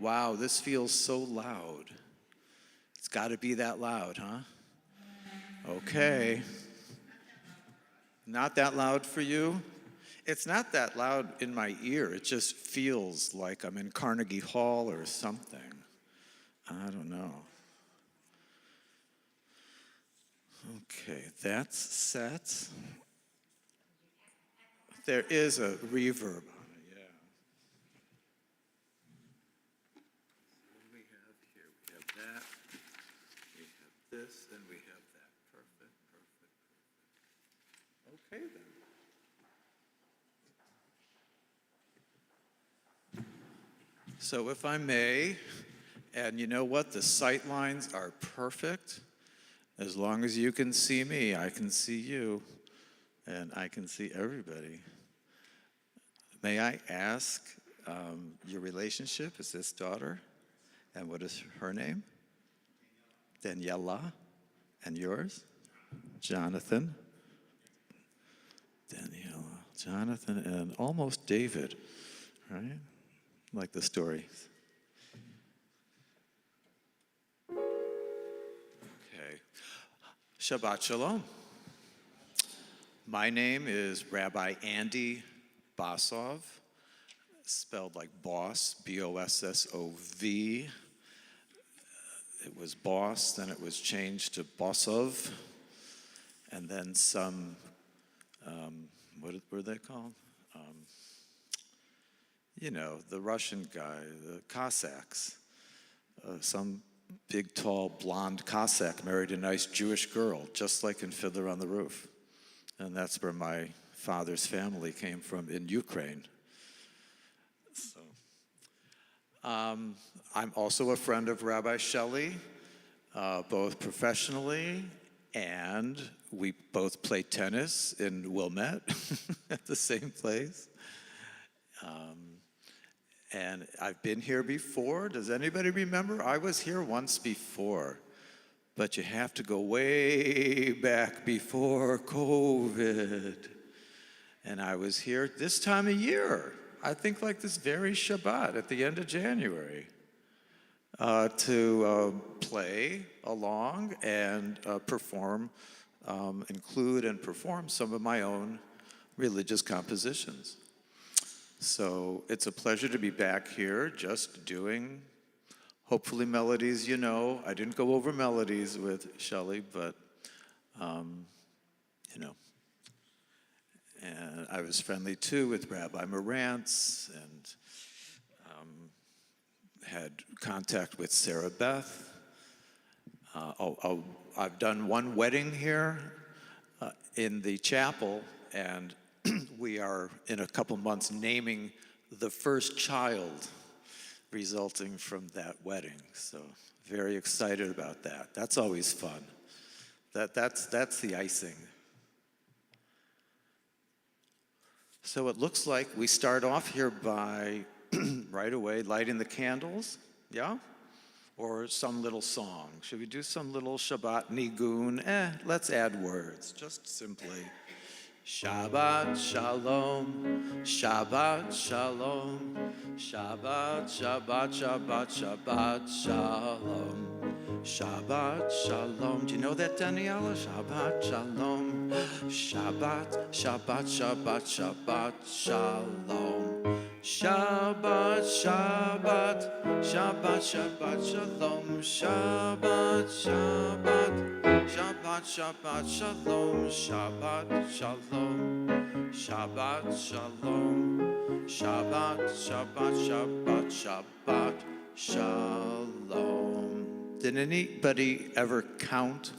Wow, this feels so loud. It's got to be that loud, huh? Okay. Not that loud for you? It's not that loud in my ear. It just feels like I'm in Carnegie Hall or something. I don't know. Okay, that's set. There is a reverb on it, yeah. What do we have here? We have that, we have this, and we have that. Perfect, perfect, perfect. Okay then. So if I may, and you know what? The sight lines are perfect. As long as you can see me, I can see you, and I can see everybody. May I ask your relationship? Is this daughter? And what is her name? Daniela. And yours? Jonathan. Daniela, Jonathan, and almost David, right? Like the story. Okay. Shabbat Shalom. My name is Rabbi Andy Bossov, spelled like boss, B-O-S-S-O-V. It was boss, then it was changed to Bossov, and then some, what were they called? The Russian guy, the Cossacks. Some big, tall, blonde Cossack married a nice Jewish girl, just like in Fiddler on the Roof. And that's where my father's family came from in Ukraine. So, I'm also a friend of Rabbi Shelley, both professionally, and we both play tennis in Wilmette at the same place. And I've been here before. Does anybody remember? I was here once before, but you have to go way back before COVID. And I was here this time of year, I think like this very Shabbat at the end of January, to play along and perform, include and perform some of my own religious compositions. So it's a pleasure to be back here just doing, hopefully, melodies you know. I didn't go over melodies with Shelley, but, And I was friendly, too, with Rabbi Marantz and had contact with Sarah Beth. I've done one wedding here in the chapel, and we are, in a couple months, naming the first child resulting from that wedding. So very excited about that. That's always fun. That's the icing. So it looks like we start off here by, right away, lighting the candles, yeah? Or some little song. Should we do some little Shabbat nigun? Let's add words, just simply. Shabbat Shalom, Shabbat Shalom, Shabbat, Shabbat, Shabbat, Shabbat Shalom, Shabbat Shalom. Do you know that, Daniela? Shabbat Shalom, Shabbat, Shabbat, Shabbat, Shabbat Shalom, Shabbat, Shabbat, Shabbat, Shabbat Shalom, Shabbat, Shabbat. Shabbat, Shabbat, Shalom, Shabbat, Shalom, Shabbat, Shalom, Shabbat, Shabbat, Shabbat, Shabbat, Shalom. Did anybody ever count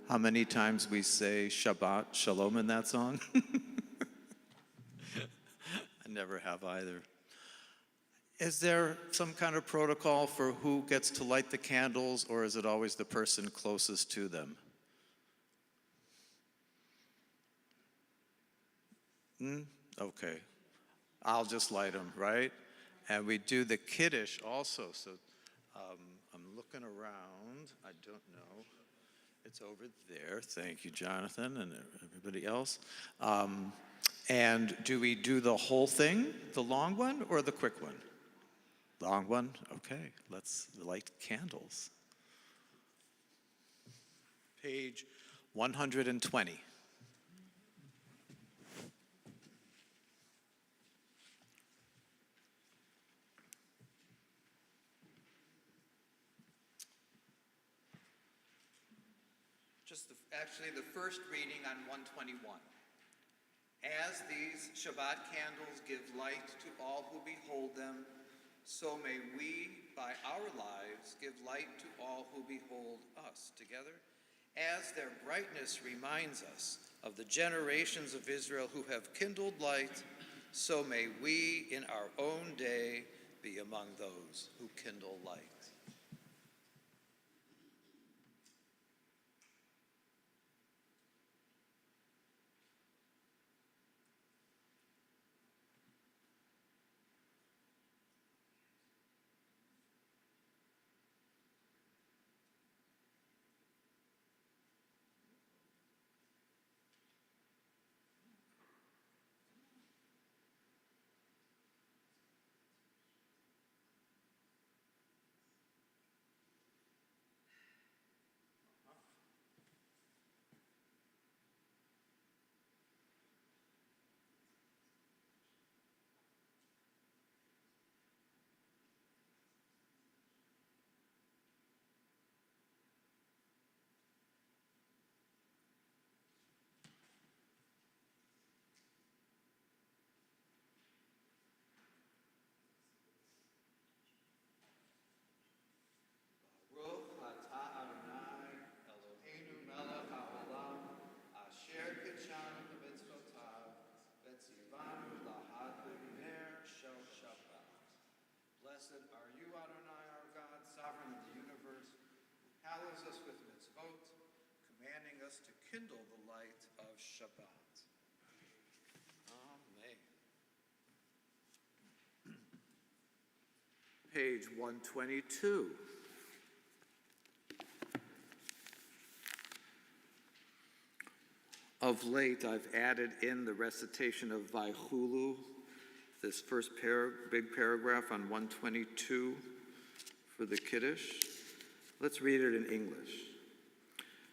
how many times we say Shabbat, Shalom in that song? I never have either. Is there some kind of protocol for who gets to light the candles, or is it always the person closest to them? Okay, I'll just light them, right? And we do the Kiddush also. So I'm looking around. I don't know. It's over there. Thank you, Jonathan, and everybody else. And do we do the whole thing, the long one or the quick one? Long one? Okay, let's light candles. Page 120. Actually the first reading on 121. As these Shabbat candles give light to all who behold them, so may we, by our lives, give light to all who behold us. Together, as their brightness reminds us of the generations of Israel who have kindled light, so may we in our own day be among those who kindle light. Blessed are you, Adonai, our God, sovereign of the universe, who hallows us with mitzvot, commanding us to kindle the light of Shabbat. Amen. Page 122. Of late, I've added in the recitation of Vaychulu, this first big paragraph on 122 for the Kiddush. Let's read it in English.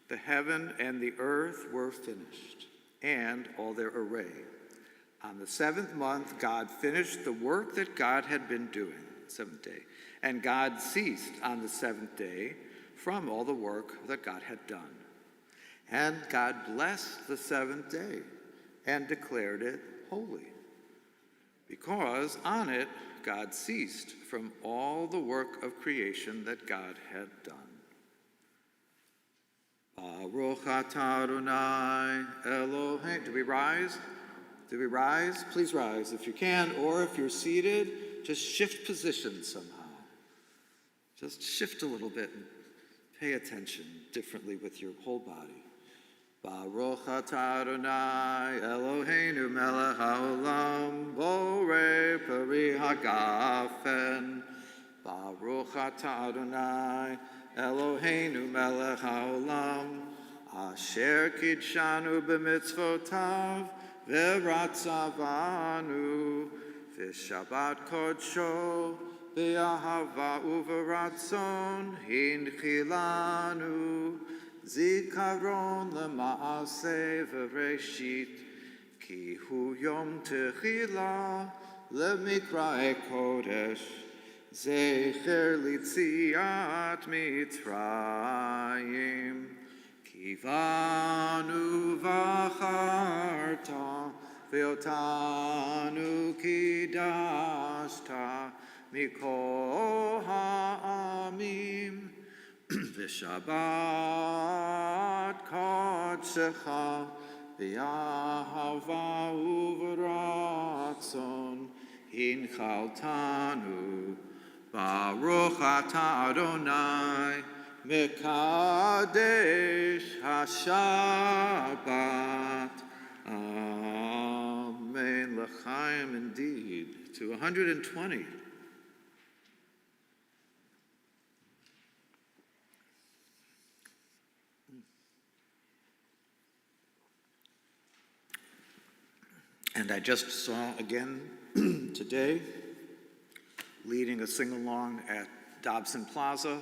The heaven and the earth were finished, and all their array. On the seventh month, God finished the work that God had been doing, seventh day. And God ceased on the seventh day from all the work that God had done. And God blessed the seventh day and declared it holy, because on it God ceased from all the work of creation that God had done. Baruch atah Adonai Elohim. Do we rise? Do we rise? Please rise if you can, or if you're seated, just shift positions somehow. Just shift a little bit and pay attention differently with your whole body. Baruch atah Adonai Eloheinu melech haolam borei peri hagafen. Baruch atah Adonai Eloheinu melech haolam asher kidshanu b'mitzvotav v'ratzavanu v'shabbat kodsho v'ahava uv'ratzon hinchilanu Zikaron lema'aseh v'reshit ki hu yom techila lemikra'e kodesh zecher litziat mitzrayim kivanu v'acharta ve'otanu kidashta mikol ha'amim V'shabbat kodsecha v'yahava uv'ratzon hinchaltanu Baruch atah Adonai mekadesh haShabbat. Amen. L'chaim indeed. To 120. And I just saw again today leading a sing-along at Dobson Plaza.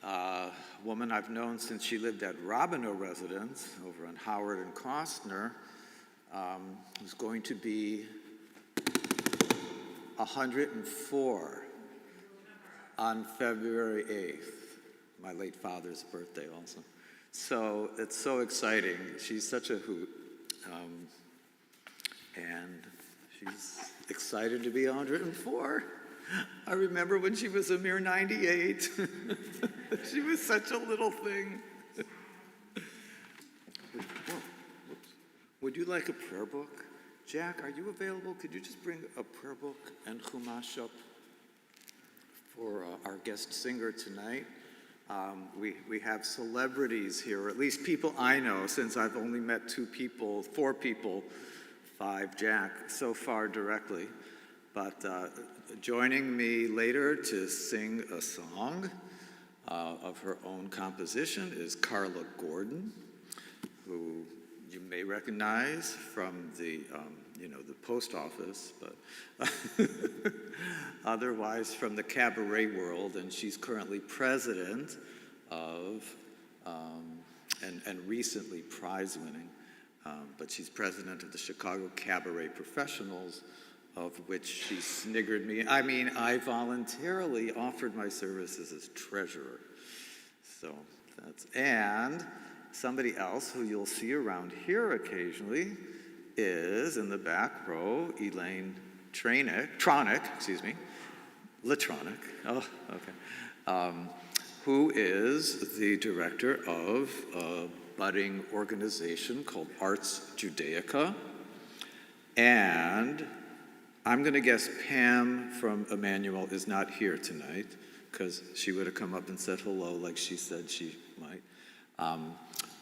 A woman I've known since she lived at Robino Residence over on Howard and Costner, who's going to be 104 on February 8th, my late father's birthday also. So it's so exciting. She's such a hoot. And she's excited to be 104. I remember when she was a mere 98. She was such a little thing. Whoa, whoops. Would you like a prayer book? Jack, are you available? Could you just bring a prayer book and Chumash up for our guest singer tonight? We have celebrities here, or at least people I know, since I've only met 4 people, 5 Jack so far directly. But joining me later to sing a song of her own composition is Carla Gordon, who you may recognize from the post office, but otherwise from the cabaret world, and she's currently president of, and recently prize-winning, but she's president of the Chicago Cabaret Professionals, of which she sniggered me. I mean, I voluntarily offered my services as treasurer. So and somebody else who you'll see around here occasionally is in the back row, Elaine Tronick, Latronic, who is the director of a budding organization called Arts Judaica. And I'm going to guess Pam from Emanuel is not here tonight, because she would have come up and said hello like she said she might.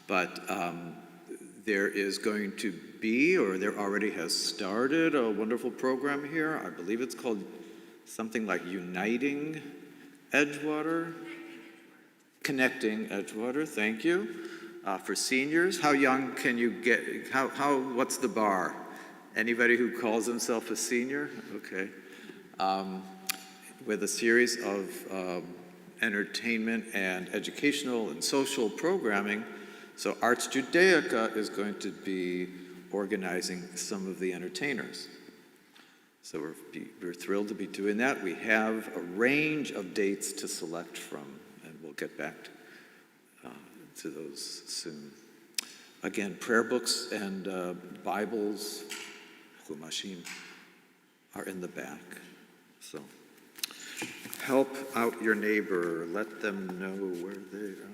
But there is going to be, or there already has started, a wonderful program here. I believe it's called something like Uniting Edgewater. Connecting Edgewater, thank you. For seniors, how young can you get? What's the bar? Anybody who calls himself a senior? Okay. With a series of entertainment and educational and social programming. So Arts Judaica is going to be organizing some of the entertainers. So we're thrilled to be doing that. We have a range of dates to select from, and we'll get back to those soon. Again, prayer books and Bibles, Chumashim, are in the back. So help out your neighbor. Let them know where they are.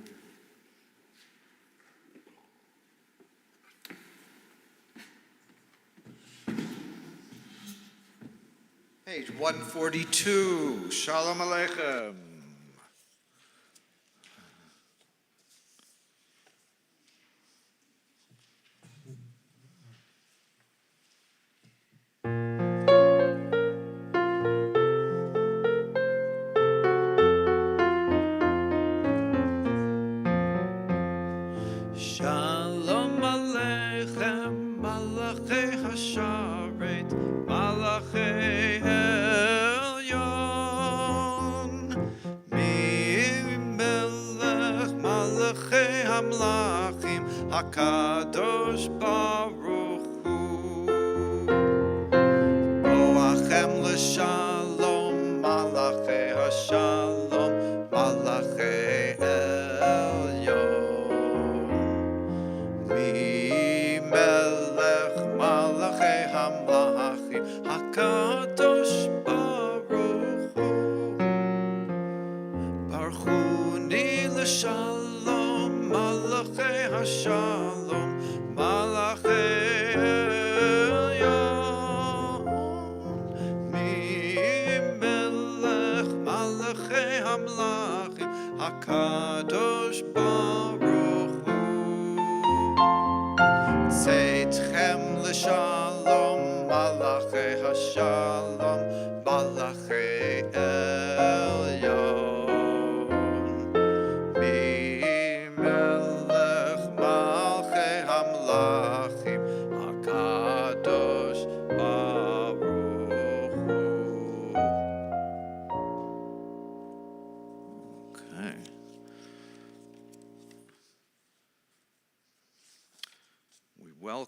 Page 142, Shalom Aleichem. Shalom Aleichem, Malachei Hasharet, Malachei Hamlachim Hakadosh Baruch Hu Boachem l'Shalom Malachei Hashalom Malachei Elyon Mi Melech Malachei Hamlachim Hakadosh Baruch Hu Baruch Hu Ni l'Shalom Malachei Hashalom, Malachei Elyon, Mi Melech Malachei Hamlachim, Hakadosh Baruch Hu. Tzeitzchem l'Shalom, Malachei Hashalom, Malachei Elyon.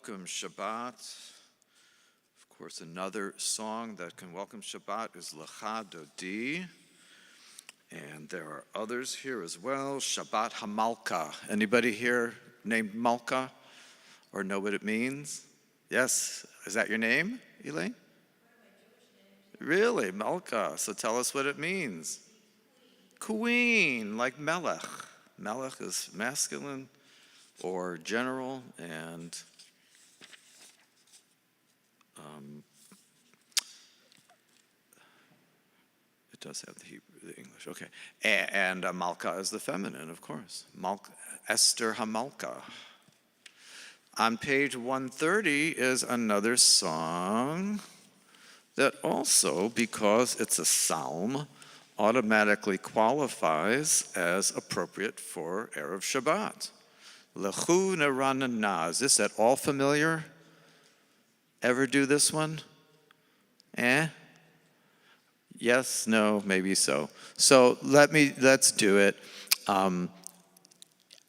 welcome Shabbat. Of course, another song that can welcome Shabbat is Lecha Dodi. And there are others here as well. Shabbat Hamalka. Anybody here named Malka or know what it means? Yes? Is that your name, Elaine? Really, Malka. So tell us what it means. Queen, like Melech. Melech is masculine or general, and it does have the English. Okay, and Malka is the feminine, of course. Esther Hamalka. On page 130 is another song that also, because it's a psalm, automatically qualifies as appropriate for Erev Shabbat. Lechu Neranana. Is this at all familiar? Ever do this one? Yes, no, maybe so. So let's do it.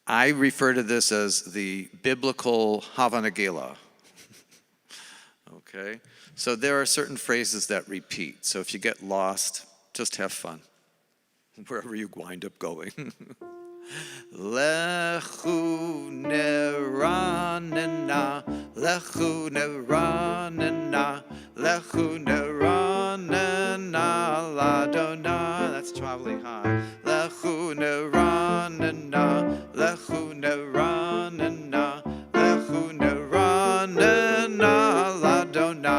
I refer to this as the biblical Havanagila. Okay? So there are certain phrases that repeat. So if you get lost, just have fun wherever you wind up going. Lechu neranena, lechu neranena, lechu neranena, ladona. That's traveling high. Lechu neranena, lechu neranena, lechu neranena, ladona.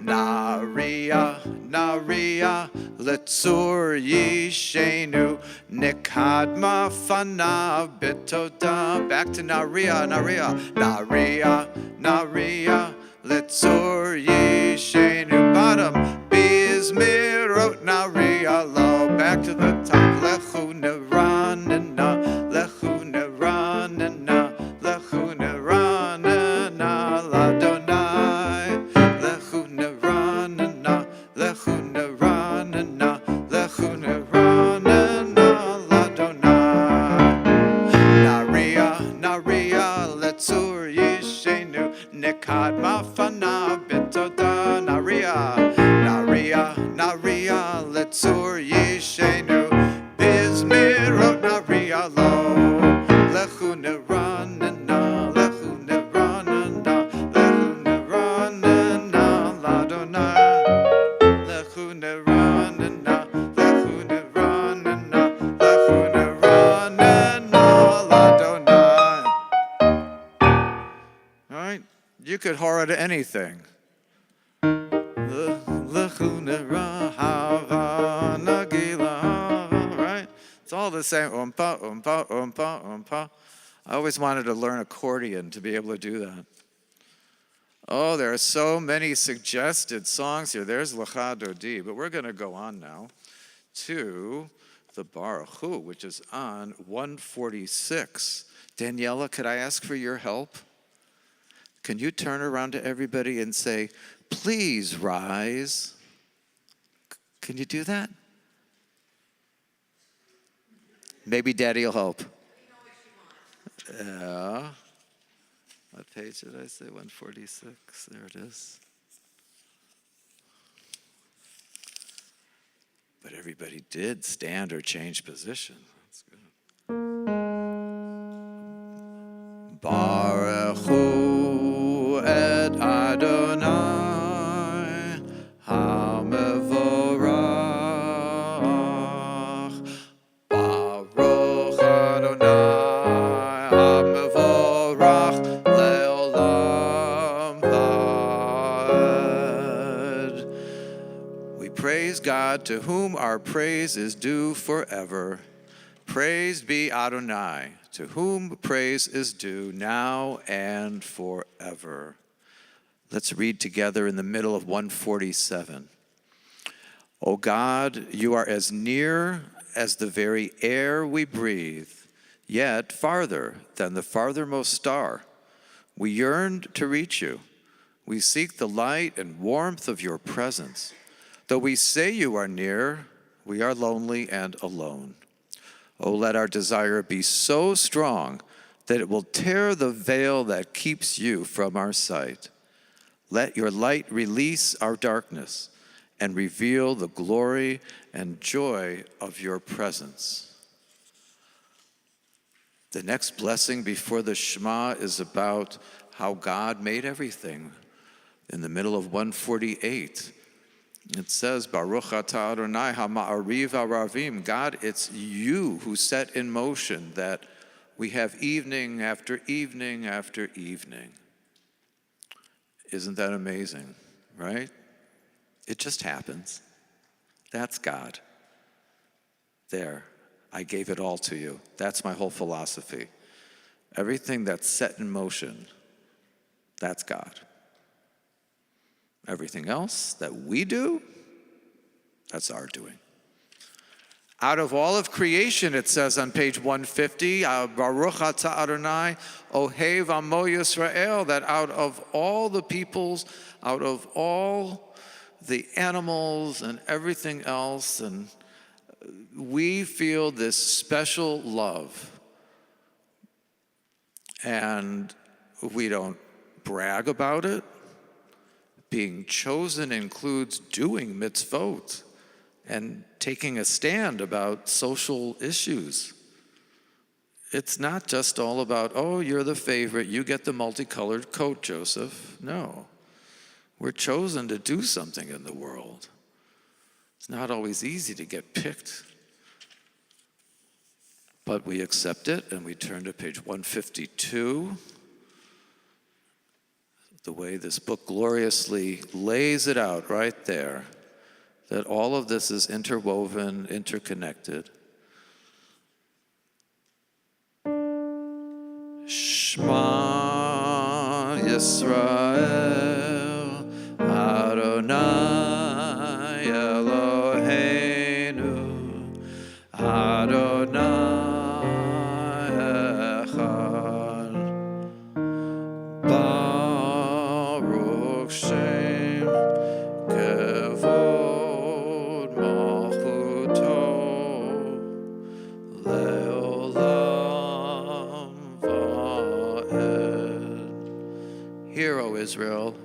Naria, Naria, Letzur Yishenu, Nikadma Fana Bitoda. Back to Naria, Naria, Naria, Naria, Letzur Yishenu. Bottom, Bizmirot Naria low. Back to the top, Lechu Neranena, Lechu Neranena, Lechu Neranena, Ladonai. Lechu Neranena, Lechu Neranena, Lechu Neranena, Ladonai. Naria, Naria, Letzur Yishenu, Nekad Mafana Bitoda. Naria, Naria, Naria, Letzur Yishenu, Bizmirot Naria lo. Lechu Neranena, Lechu Neranena, Lechu Neranena, Ladonai. Lechu Neranena, Lechu Neranena, Lechu Neranena, Ladonai. All right, you could horror to anything. Lechu Neranena, right? It's all the same. Umpa, umpa, umpa, umpa. I always wanted to learn accordion to be able to do that. Oh, there are so many suggested songs here. There's Lecha Dodi, but we're going to go on now to the Baruch Hu, which is on 146. Daniela, could I ask for your help? Can you turn around to everybody and say, please rise? Can you do that? Maybe Daddy will help. Yeah. What page did I say? 146. There it is. But everybody did stand or change position. That's good. Baruch Hu et Adonai HaMevorach. Baruch Adonai HaMevorach Le'olamVad. We praise God, to whom our praise is due forever. Praised be Adonai, to whom praise is due now and forever. Let's read together in the middle of 147. O God, you are as near as the very air we breathe, yet farther than the farthermost star. We yearned to reach you. We seek the light and warmth of your presence. Though we say you are near, we are lonely and alone. Oh, let our desire be so strong that it will tear the veil that keeps you from our sight. Let your light release our darkness and reveal the glory and joy of your presence. The next blessing before the Shema is about how God made everything. In the middle of 148, it says, Baruch atah Adonai ha'ma'ariv ha'ravim. God, it's you who set in motion that we have evening after evening after evening. Isn't that amazing, right? It just happens. That's God. There, I gave it all to you. That's my whole philosophy. Everything that's set in motion, that's God. Everything else that we do, that's our doing. Out of all of creation, it says on page 150, Baruch atah Adonai, Ohev Amo Yisrael, that out of all the peoples, out of all the animals and everything else, and we feel this special love. And we don't brag about it. Being chosen includes doing mitzvot and taking a stand about social issues. It's not just all about, oh, you're the favorite, you get the multicolored coat, Joseph. No. We're chosen to do something in the world. It's not always easy to get picked. But we accept it, and we turn to page 152. The way this book gloriously lays it out right there, that all of this is interwoven, interconnected. Shema Yisrael, Adonai Eloheinu, Adonai Echad, Baruch Shem Kevod Malchuto Leolam Va'ed. Hear, O Israel,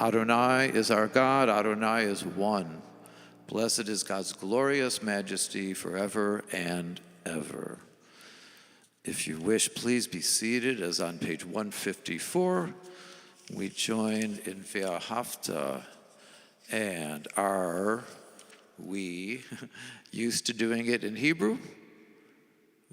Adonai is our God, Adonai is one. Blessed is God's glorious majesty forever and ever. If you wish, please be seated, as on page 154, we join in Ve'ahavta. And are we used to doing it in Hebrew?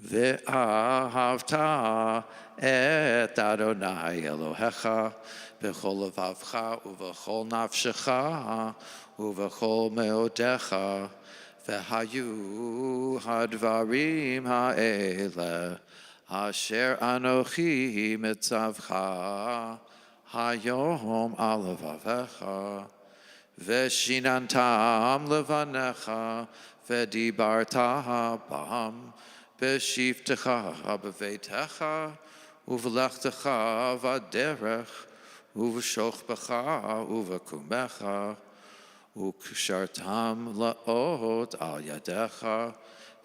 Ve'ahavta et Adonai Elohecha b'chol levavcha u'v'chol nafshecha u'v'chol meodecha v'hayu hadvarim ha'ele asher anochi mitzavcha hayom al levavecha Veshinantam levanecha, vedibarta bam, beshivtecha bevetecha, uvlechtecha vaderech, uveshochbecha, uvekumecha, ukshartam laot al yadecha,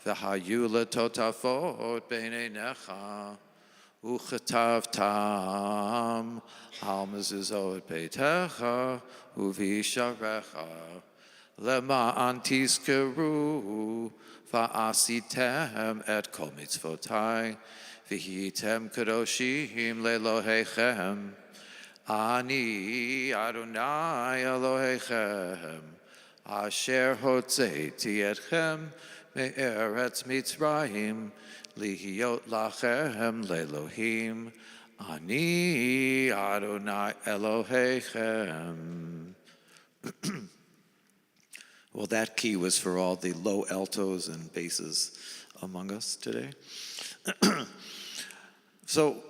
vehayu letotafot beinenecha, uchetavtam al mezuzot beitecha, uvisharecha lema'an tizkeru va'asitem et kol mitzvotai v'hitem kadoshim lelohechem ani Adonai Elohechem asher hotzeiti etchem me'eretz Mitzrayim lihiyot lachem lelohim Ani Adonai Elohechem. Well, that key was for all the low altos and basses among us today. So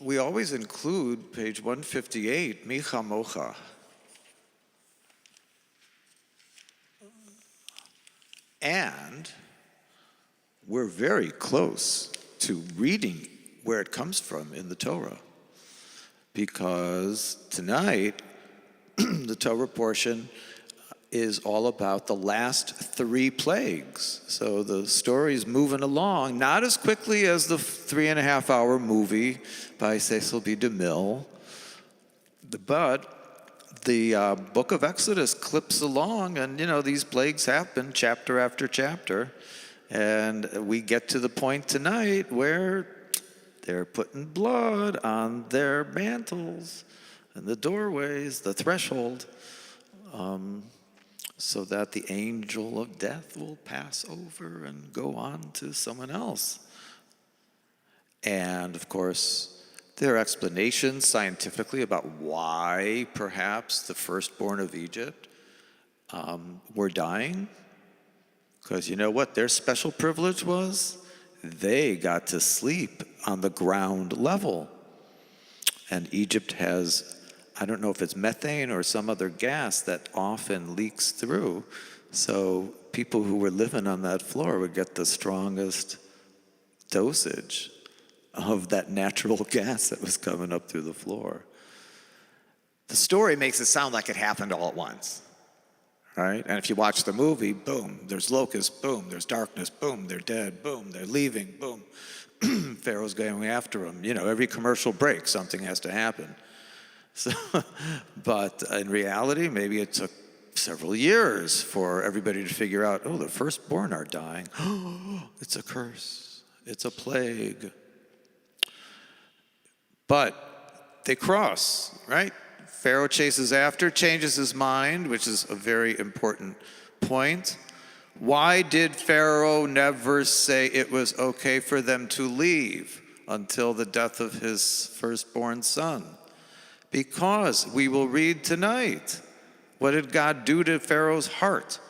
we always include page 158, Mi Chamocha. And we're very close to reading where it comes from in the Torah. Because tonight, the Torah portion is all about the last 3 plagues. So the story's moving along, not as quickly as the 3.5-hour movie by Cecil B. DeMille, but the book of Exodus clips along, and these plagues happen chapter after chapter, and we get to the point tonight where they're putting blood on their mantles and the doorways, the threshold, so that the angel of death will pass over and go on to someone else. And of course, there are explanations scientifically about why perhaps the firstborn of Egypt were dying. Because you know what their special privilege was? They got to sleep on the ground level. And Egypt has, I don't know if it's methane or some other gas that often leaks through. So people who were living on that floor would get the strongest dosage of that natural gas that was coming up through the floor. The story makes it sound like it happened all at once, right? And if you watch the movie, boom, there's locusts, boom, there's darkness, boom, they're dead, boom, they're leaving, boom. Pharaoh's going after them. Every commercial break, something has to happen. So, but in reality, maybe it took several years for everybody to figure out, the firstborn are dying. It's a curse. It's a plague. But they cross, right? Pharaoh chases after, changes his mind, which is a very important point. Why did Pharaoh never say it was okay for them to leave until the death of his firstborn son? Because we will read tonight, what did God do to Pharaoh's heart?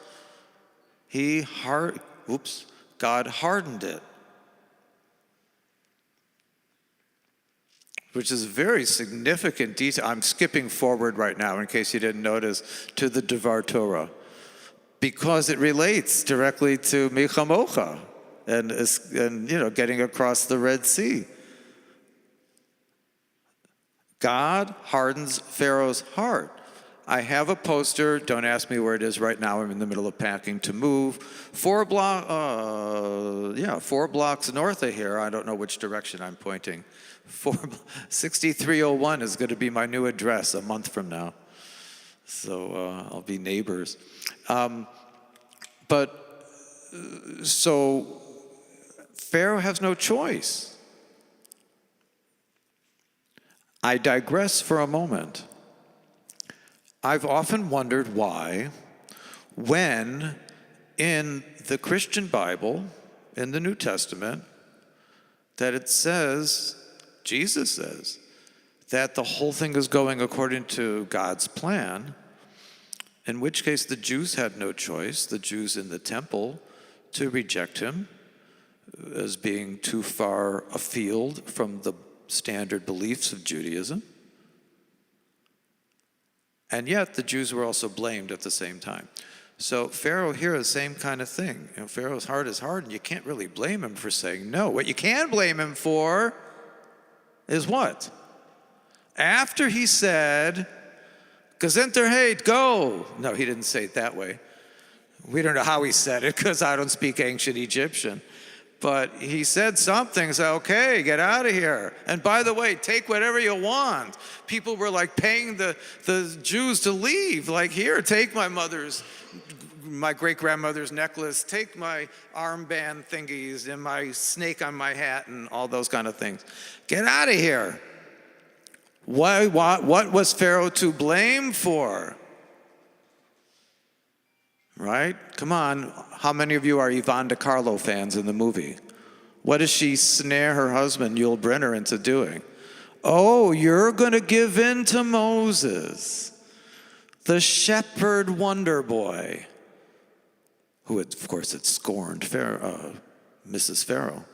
God hardened it. Which is a very significant detail. I'm skipping forward right now, in case you didn't notice, to the Devar Torah, because it relates directly to Milchamocha and getting across the Red Sea. God hardens Pharaoh's heart. I have a poster. Don't ask me where it is right now. I'm in the middle of packing to move. 4 blocks north of here. I don't know which direction I'm pointing. 6301 is going to be my new address a month from now. So I'll be neighbors. So Pharaoh has no choice. I digress for a moment. I've often wondered why, when in the Christian Bible, in the New Testament, that it says, Jesus says, that the whole thing is going according to God's plan, in which case the Jews had no choice, the Jews in the temple, to reject him as being too far afield from the standard beliefs of Judaism. And yet the Jews were also blamed at the same time. So Pharaoh here is the same kind of thing. Pharaoh's heart is hard, and you can't really blame him for saying no. What you can blame him for is what? After he said, Gesenter hate, go. No, he didn't say it that way. We don't know how he said it because I don't speak ancient Egyptian. But he said something, so okay, get out of here. And by the way, take whatever you want. People were like paying the Jews to leave. Like, here, take my great-grandmother's necklace, take my armband thingies and my snake on my hat and all those kind of things. Get out of here. What was Pharaoh to blame for? Right? Come on. How many of you are Yvonne DiCarlo fans in the movie? What does she snare her husband, Yul Brynner, into doing? Oh, you're going to give in to Moses, the shepherd wonder boy, who, of course, had scorned Mrs. Pharaoh.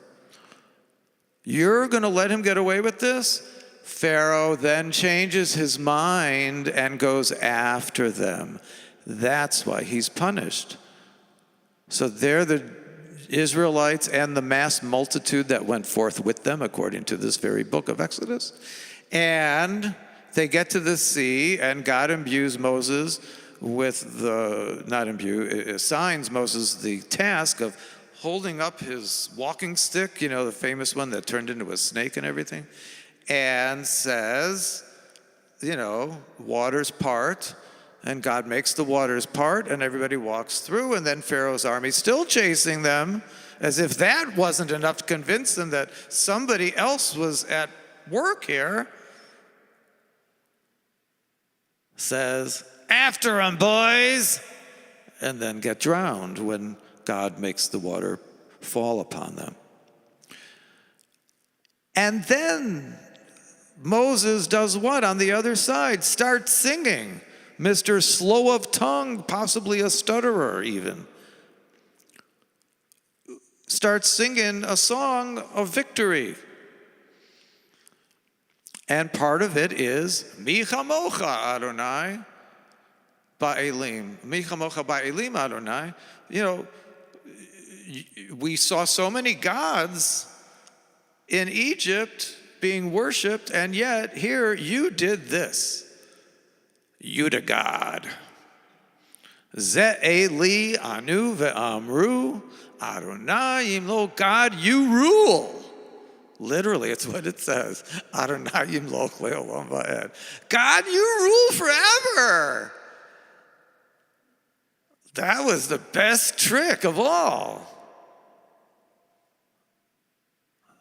You're going to let him get away with this? Pharaoh then changes his mind and goes after them. That's why he's punished. So they're the Israelites and the mass multitude that went forth with them, according to this very book of Exodus. And they get to the sea, and God imbues Moses assigns Moses the task of holding up his walking stick, the famous one that turned into a snake and everything, and says, waters part, and God makes the waters part, and everybody walks through, and then Pharaoh's army still chasing them, as if that wasn't enough to convince them that somebody else was at work here, says, "After 'em, boys!" and then get drowned when God makes the water fall upon them. And then Moses does what on the other side? Starts singing. Mr. Slow of tongue, possibly a stutterer even, starts singing a song of victory. And part of it is, Mi chamocha Adonai ba'elim. Mi chamocha ba'elim Adonai. We saw so many gods in Egypt being worshipped, and yet here you did this. You to God. Ze eli anu ve'amru Adonai yimlo. God, you rule. Literally, it's what it says. Adonai yimloch le'olam va'ed. God, you rule forever. That was the best trick of all.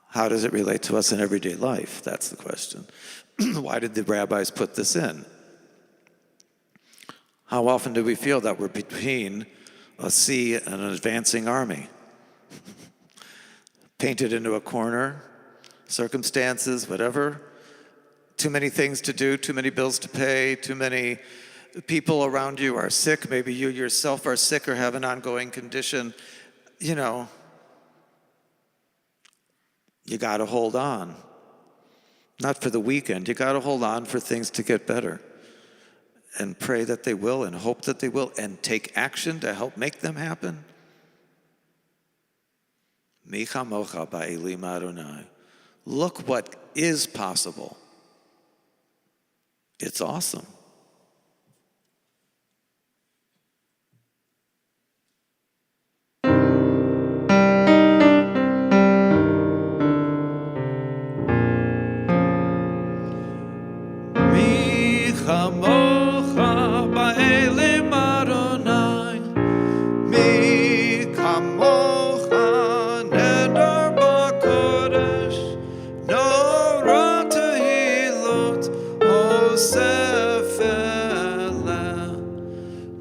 How does it relate to us in everyday life? That's the question. Why did the rabbis put this in? How often do we feel that we're between a sea and an advancing army? Painted into a corner, circumstances, whatever. Too many things to do, too many bills to pay, too many people around you are sick. Maybe you yourself are sick or have an ongoing condition. You got to hold on. Not for the weekend. You got to hold on for things to get better. And pray that they will, and hope that they will, and take action to help make them happen. Mi chamocha ba'elim Adonai. Look what is possible. It's awesome. Mi chamocha ba'elim Adonai. Mi kamocha neder ba'kodesh. No ra tehilot osef ele.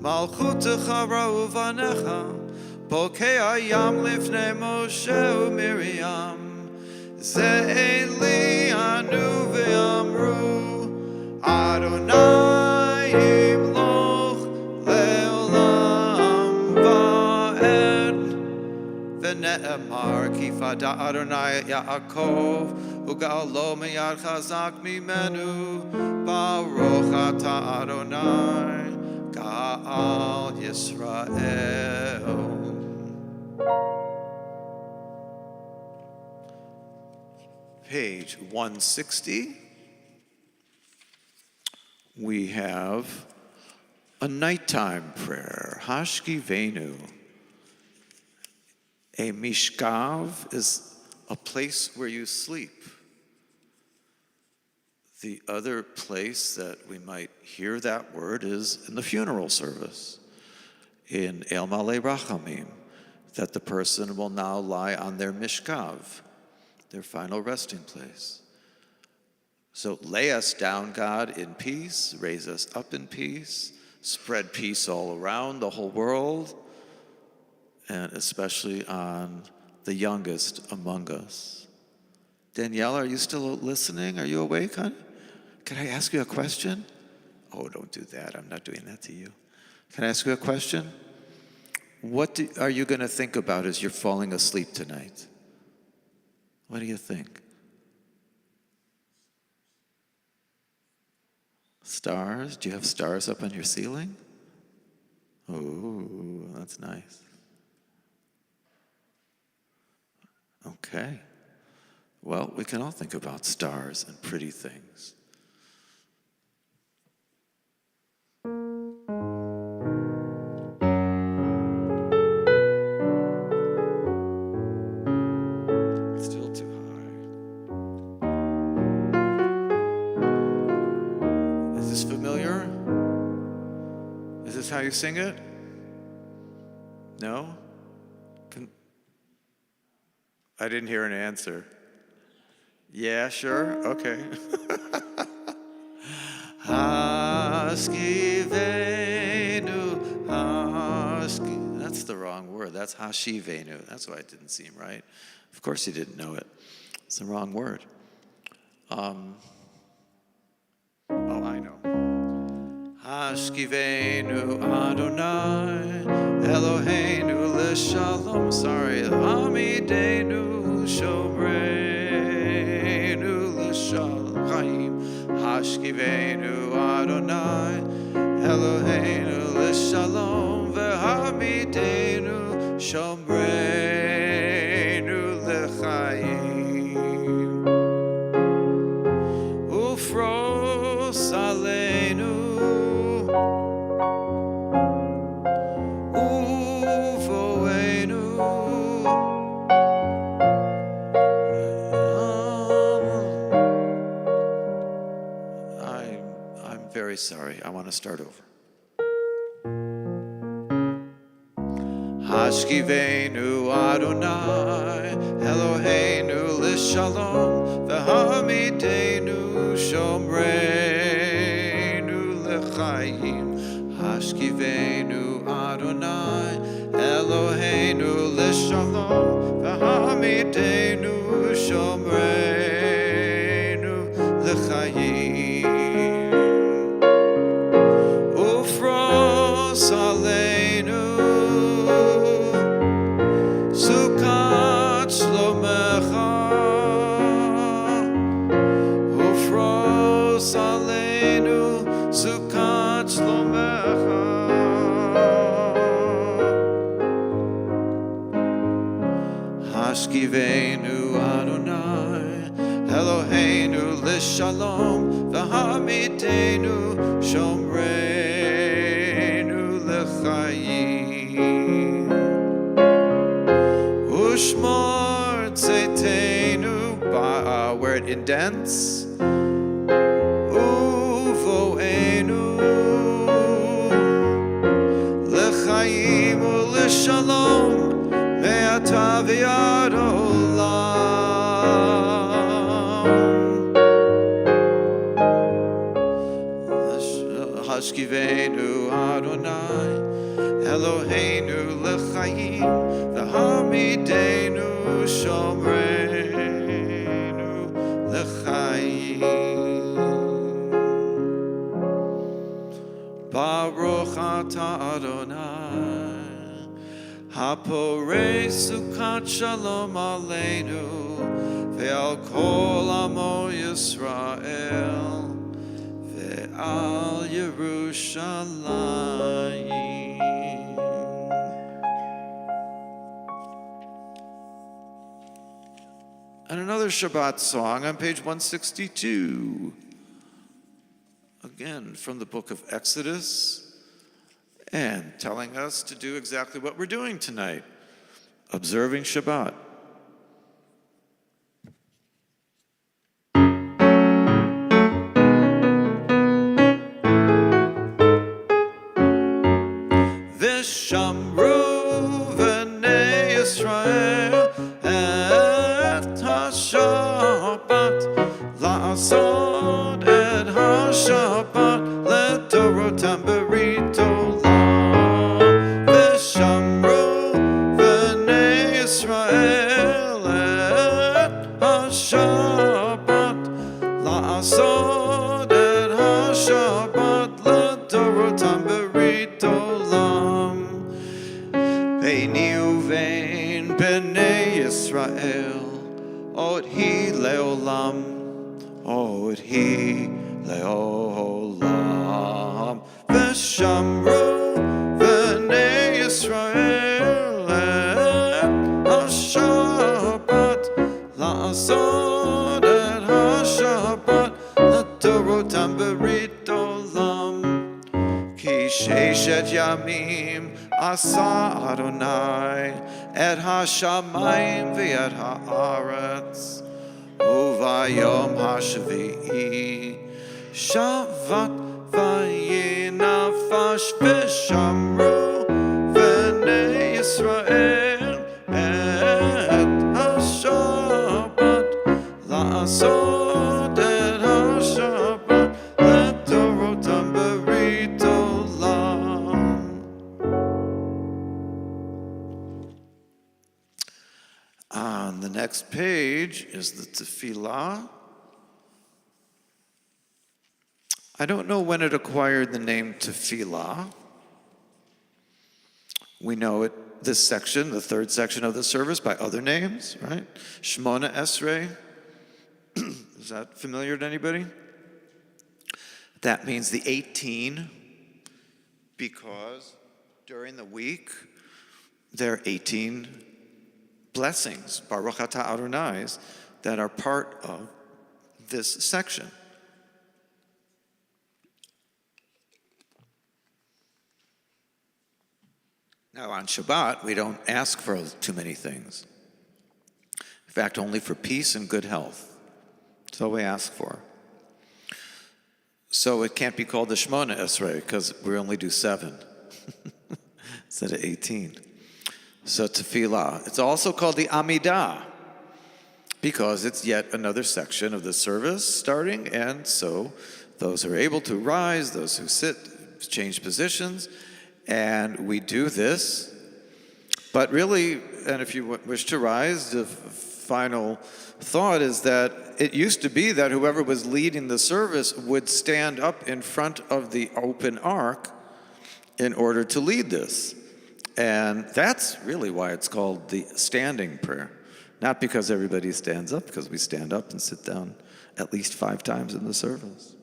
Malchutecha ra'uvanecha. Bokei hayam lifnei Moshe u'Miriam. Ze eli anu ve'amru Adonai yimloch le'olam va'ed. V'ne'emar ki fada Adonai et Yaakov u'ga'alo miyad chazak mimenu baruch ata Adonai ga'al Yisrael. Page 160. We have a nighttime prayer, Hashkivenu. A mishkav is a place where you sleep. The other place that we might hear that word is in the funeral service, in El Malei Rachamim, that the person will now lie on their mishkav, their final resting place. So lay us down, God, in peace, raise us up in peace, spread peace all around the whole world, and especially on the youngest among us. Danielle, are you still listening? Are you awake, honey? Can I ask you a question? Oh, don't do that. I'm not doing that to you. Can I ask you a question? What are you going to think about as you're falling asleep tonight? What do you think? Stars? Do you have stars up on your ceiling? Oh, that's nice. Okay. Well, we can all think about stars and pretty things. Is this how you sing it? No? I didn't hear an answer. Yeah, sure, okay. Hashkivenu, that's the wrong word. That's hashivenu. That's why it didn't seem right. Of course you didn't know it. It's the wrong word. Oh, I know. Hashkivenu Adonai Eloheinu l'shalom. Sorry. Hamidenu Shomreinu l'shalom. Hashkivenu Adonai Eloheinu l'shalom. Vehamidenu Shomreinu l'chaim. Ufros aleinu uvoenu. I'm very sorry. I want to start over. Hashkivenu Adonai Eloheinu l'shalom. Vehamidenu Shomreinu l'chaim. Hashkivenu Adonai Eloheinu l'shalom. Vehamidenu Shomreinu l'chaim. Ufros aleinu Sukkot shlomecha. Ufros aleinu Sukkot shlomecha. Hashkivenu Adonai Eloheinu l'shalom. Vehamidenu Shomreinu l'chaim. Ushmor tzeitenu, where it indents. Uvoenu l'chaim u'l'shalom me'ata v'ad olam. Hashkivenu Adonai Eloheinu l'chaim. Vehamidenu Shomreinu l'chaim. Baruch atah Adonai haporei sukat shalom aleinu ve'al kol amo Yisrael ve'al Yerushalayim. And another Shabbat song on page 162. Again, from the book of Exodus, and telling us to do exactly what we're doing tonight, observing Shabbat. Vishamru v'nei Yisrael et ha-Shabbat la'asod et ha-Shabbat le'dorotam berit olam. Vishamru v'nei Yisrael et ha-Shabbat la'asod et ha-Shabbat le'dorotam berit olam. Beini uvein b'nei Yisrael od hi leolam, od hi leolam. V'shamru v'nei Yisrael et ha-Shabbat la'asod et ha-Shabbat le'dorotam berit olam. Ki sheshet yamim asa Adonai et ha-shamayim v'et ha'aretz uvayom ha-shvi'i Shabbat vayinaf נפש ושמרו בני ישראל את השבת, לעשות את השבת לדורותם ברית עולם. On the next page is the tefillah. I don't know when it acquired the name tefillah. We know it, this section, the third section of the service, by other names, right? Shmona Esrei. Is that familiar to anybody? That means the 18, because during the week, there are 18 blessings, Baruch Atah Adonai, that are part of this section. Now, on Shabbat, we don't ask for too many things. In fact, only for peace and good health. That's all we ask for. So it can't be called the Shmona Esrei, because we only do 7 instead of 18. So tefillah. It's also called the Amidah, because it's yet another section of the service starting, and so those who are able to rise, those who sit, change positions, and we do this. But really, and if you wish to rise, the final thought is that it used to be that whoever was leading the service would stand up in front of the open ark in order to lead this. And that's really why it's called the standing prayer. Not because everybody stands up, because we stand up and sit down at least 5 times in the service.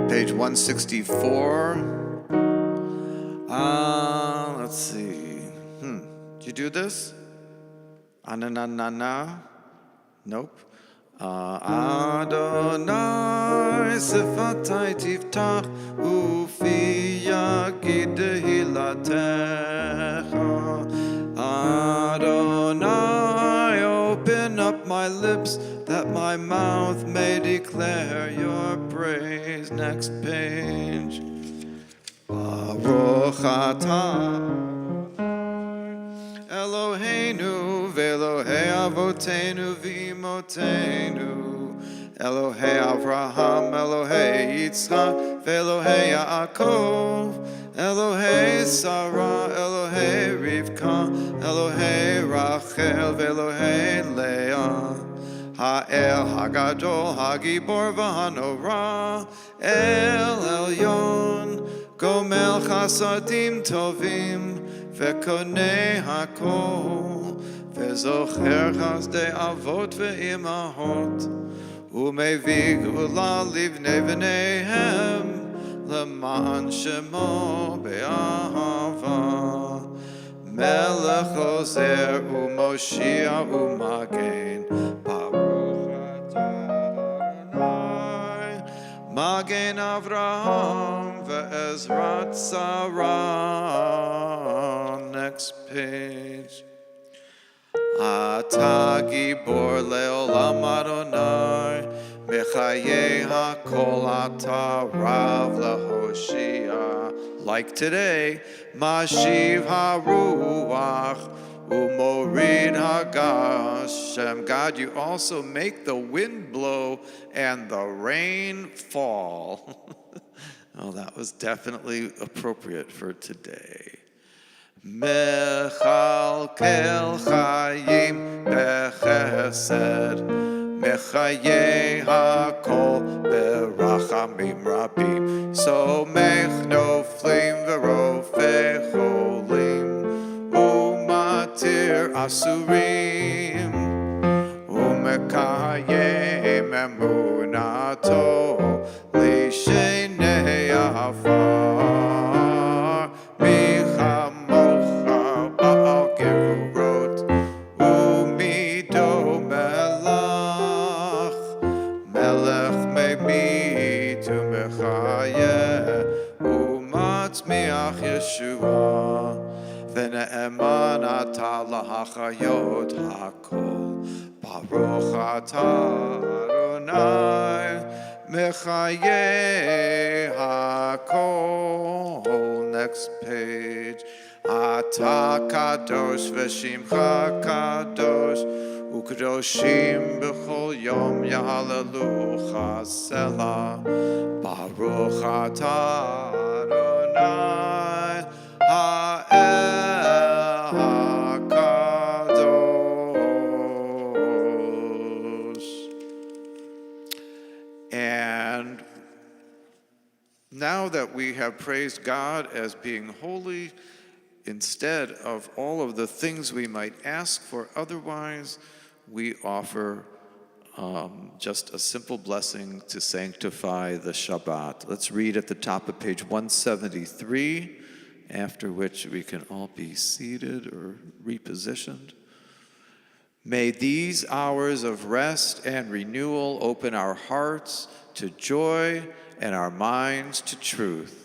Page 164. Let's see. Did you do this? Ananana? Nope. Adonai sifatai tiftach ufi yagid hilatecha. Adonai, open up my lips that my mouth may declare your praise. Next page. Baruch atah Eloheinu ve'Elohei avotenu v'imotenu, Elohei Avraham, Elohei Yitzchak, ve'Elohei Yaakov, Elohei Sarah, Elohei Rivka, Elohei Rachel, ve'Elohei Leah, Ha'el Hagadol, Hagibor v'Hanorah, El Elyon, Gomel Chasadim Tovim, וקונה הכל, וזוכר חסדי אבות ואימהות, ומביא גאולה לבני בניהם, למען שמו באהבה. מלך עוזר ומושיע ומגן, ברוך אתה אדוני, מגן אברהם ועזרת שרה. Next page. אתה גיבור לעולם אדוני, מחיי הכל אתה רב להושיע. Like today, משיב הרוח umorid hagashem. God, you also make the wind blow and the rain fall. Oh, that was definitely appropriate for today. Mechalkel chayim bechesed, mechayei hakol berachamim rabim. Somech noflim verofeh cholim, umatir asurim, umekayem emunato lishenei afar. Yeshua, v'ne'eman ata lahachayot hakol, Baruch ata Adonai Adonai Mechaye HaKol. Next page. Ata kadosh v'shimcha kadosh u'kadoshim b'chol yom yahalelucha selah. Baruch atah Adonai ha'el hakadosh. And now that we have praised God as being holy, instead of all of the things we might ask for otherwise, we offer just a simple blessing to sanctify the Shabbat. Let's read at the top of page 173, after which we can all be seated or repositioned. May these hours of rest and renewal open our hearts to joy and our minds to truth.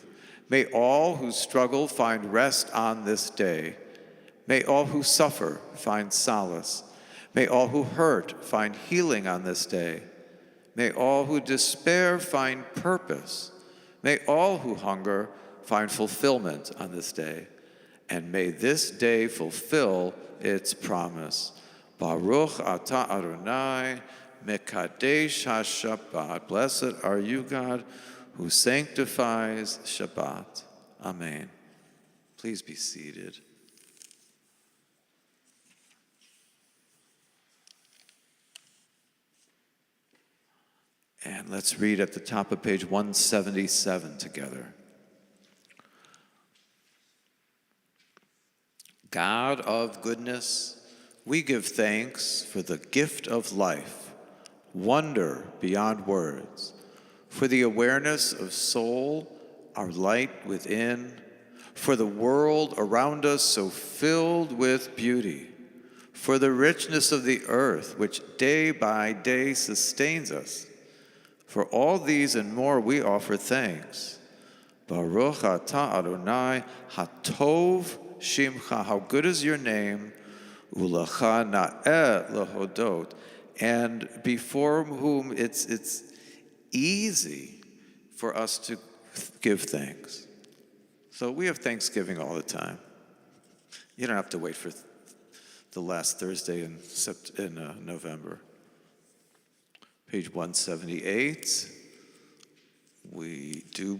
May all who struggle find rest on this day. May all who suffer find solace. May all who hurt find healing on this day. May all who despair find purpose. May all who hunger find fulfillment on this day. And may this day fulfill its promise. Baruch atah Adonai mekadesh ha-Shabbat. Blessed are you, God, who sanctifies Shabbat. Amen. Please be seated. And let's read at the top of page 177 together. God of goodness, we give thanks for the gift of life, wonder beyond words, for the awareness of soul, our light within, for the world around us so filled with beauty, for the richness of the earth which day by day sustains us. For all these and more we offer thanks. Baruch atah Adonai hatov shimcha. How good is your name? Ulecha na'eh lehodot. And before whom it's easy for us to give thanks. So we have Thanksgiving all the time. You don't have to wait for the last Thursday in November. Page 178, we do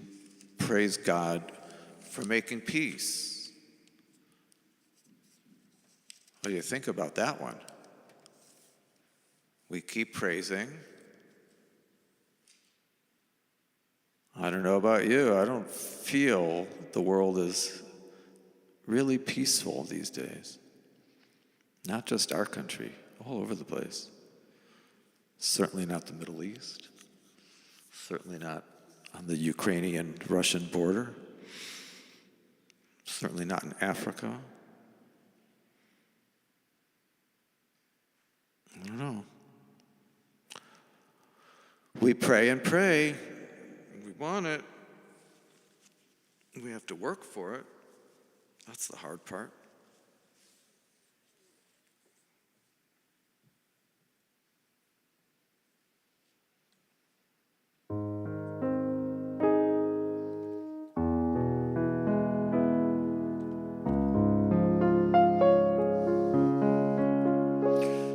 praise God for making peace. What do you think about that one? We keep praising. I don't know about you, I don't feel the world is really peaceful these days. Not just our country, all over the place. Certainly not the Middle East. Certainly not on the Ukrainian-Russian border. Certainly not in Africa. I don't know. We pray and pray. We want it. We have to work for it. That's the hard part.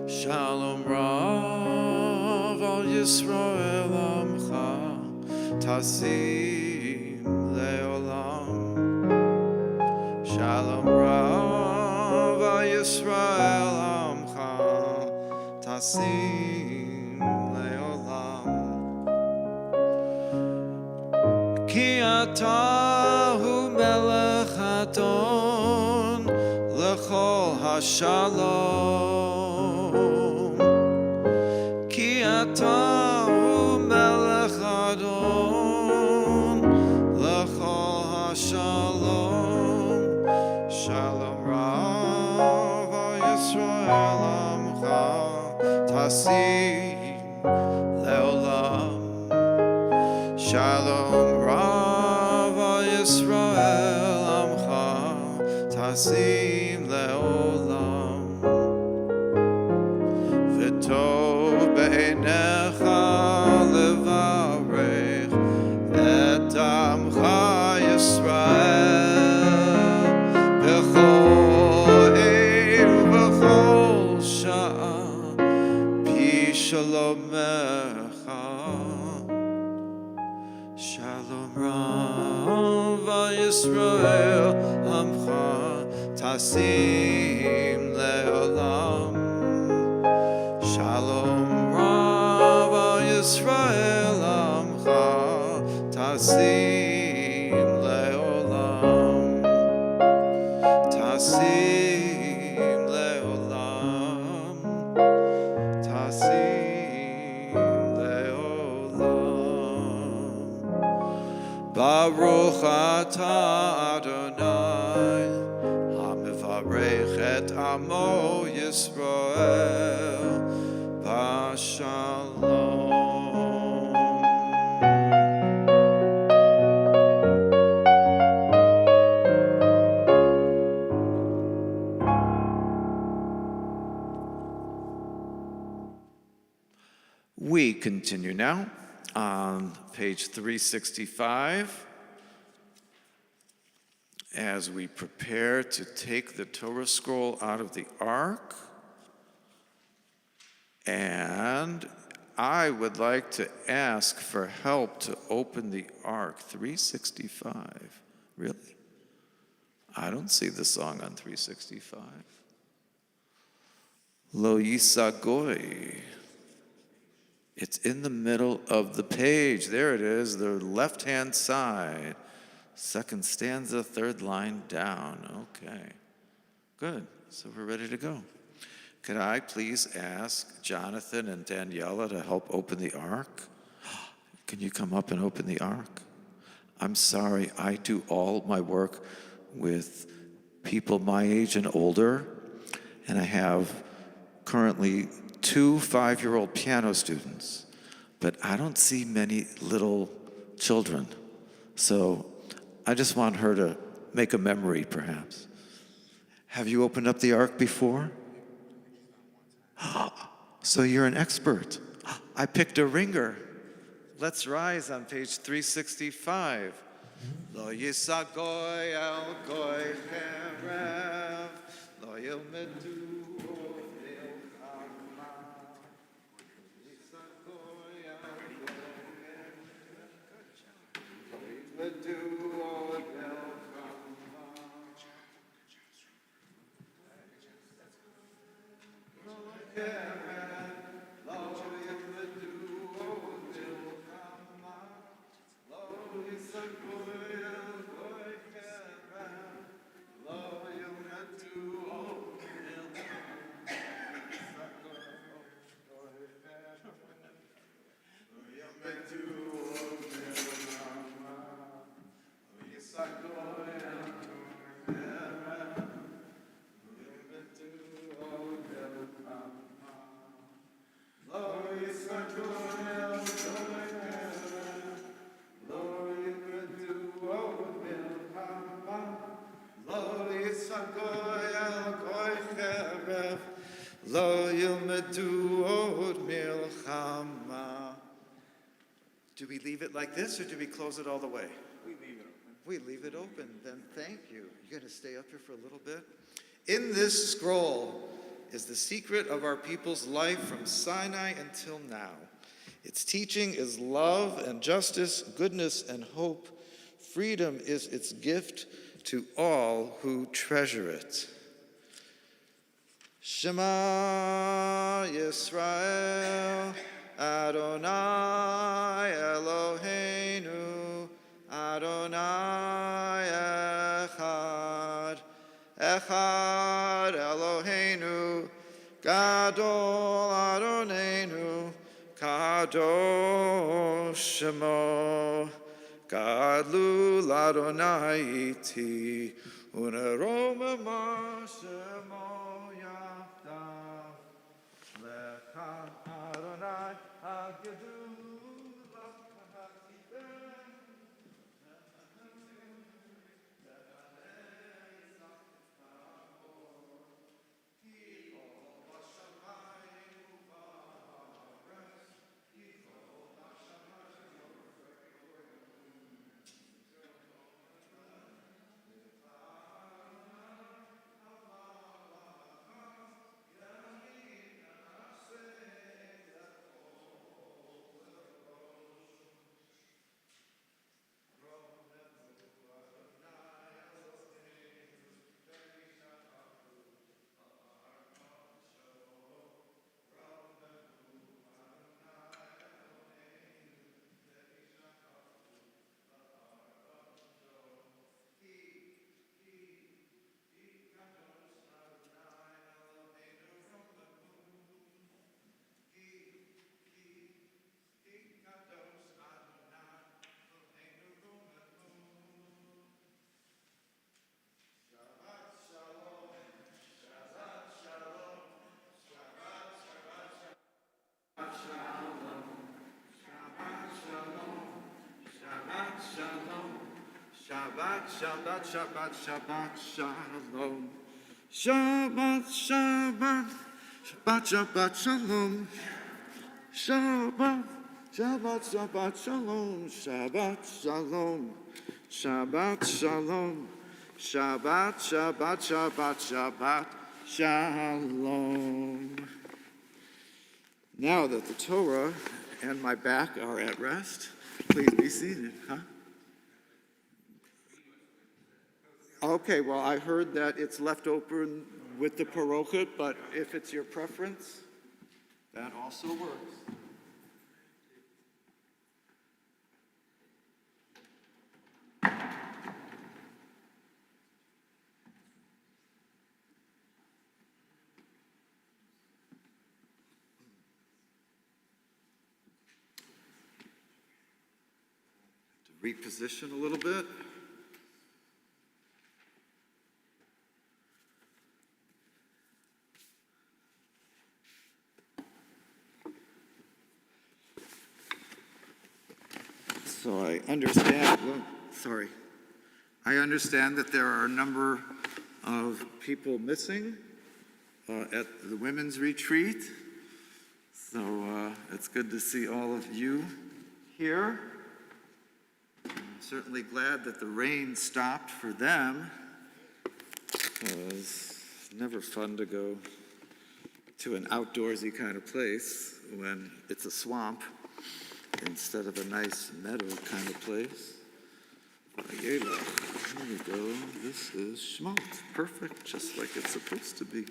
Shalom Rav al Yisrael Amcha Tasim Leolam. Shalom Rav al Yisrael Amcha Tasim Leolam. Ki atah hu melech Adon lechol hashalom. Atah hu melech Adon lechol hashalom. Shalom Rav al Yisrael Amcha Tasim Leolam. Shalom Rav al Yisrael Amcha Tasim Leolam. V'tov be'einecha Shalom Rav al Yisrael Amcha Tasim Leolam. Shalom Rav al Yisrael Amcha Tasim Leolam. Tasim Leolam. Tasim Leolam. Baruch atah Adonai, hamivarech et amo Yisrael, b'shalom. We continue now on page 365 as we prepare to take the Torah scroll out of the ark. And I would like to ask for help to open the ark. 365. Really? I don't see the song on 365. Lo Yisagoy. It's in the middle of the page. There it is, the left-hand side. Second stanza, third line down. Okay, good. So we're ready to go. Could I please ask Jonathan and Daniela to help open the ark? Can you come up and open the ark? I'm sorry, I do all my work with people my age and older, and I have currently 2 5-year-old piano students, but I don't see many little children. So I just want her to make a memory, perhaps. Have you opened up the ark before? So you're an expert. I picked a ringer. Let's rise on page 365. Lo yisagoy al goy cherev, lo yilmedu. Do we leave it like this, or do we close it all the way? We leave it open. We leave it open. Then thank you. You're going to stay up here for a little bit? In this scroll is the secret of our people's life from Sinai until now. Its teaching is love and justice, goodness and hope. Freedom is its gift to all who treasure it. Shema Yisrael, Adonai Eloheinu, Adonai Echad, Echad Eloheinu, Gadol Adonenu, Kadosh Shemo, Gadlu Adonai iti, Uneroma Shemo Yafta, Lecha Adonai Hagedu. Shabbat, Shabbat, Shabbat, Shalom. Shabbat, Shabbat, Shabbat, Shabbat, Shalom. Shabbat, Shabbat, Shabbat, Shalom. Shabbat, Shalom. Shabbat, Shalom. Shabbat, Shabbat, Shabbat, Shabbat, Shalom. Now that the Torah and my back are at rest, please be seated, huh? Okay, well, I heard that it's left open with the parochet, but if it's your preference, that also works. To reposition a little bit. So I understand, I understand that there are a number of people missing at the women's retreat. So it's good to see all of you here. I'm certainly glad that the rain stopped for them. It's never fun to go to an outdoorsy kind of place when it's a swamp instead of a nice meadow kind of place. Here we go. This is Shemot. Perfect, just like it's supposed to be.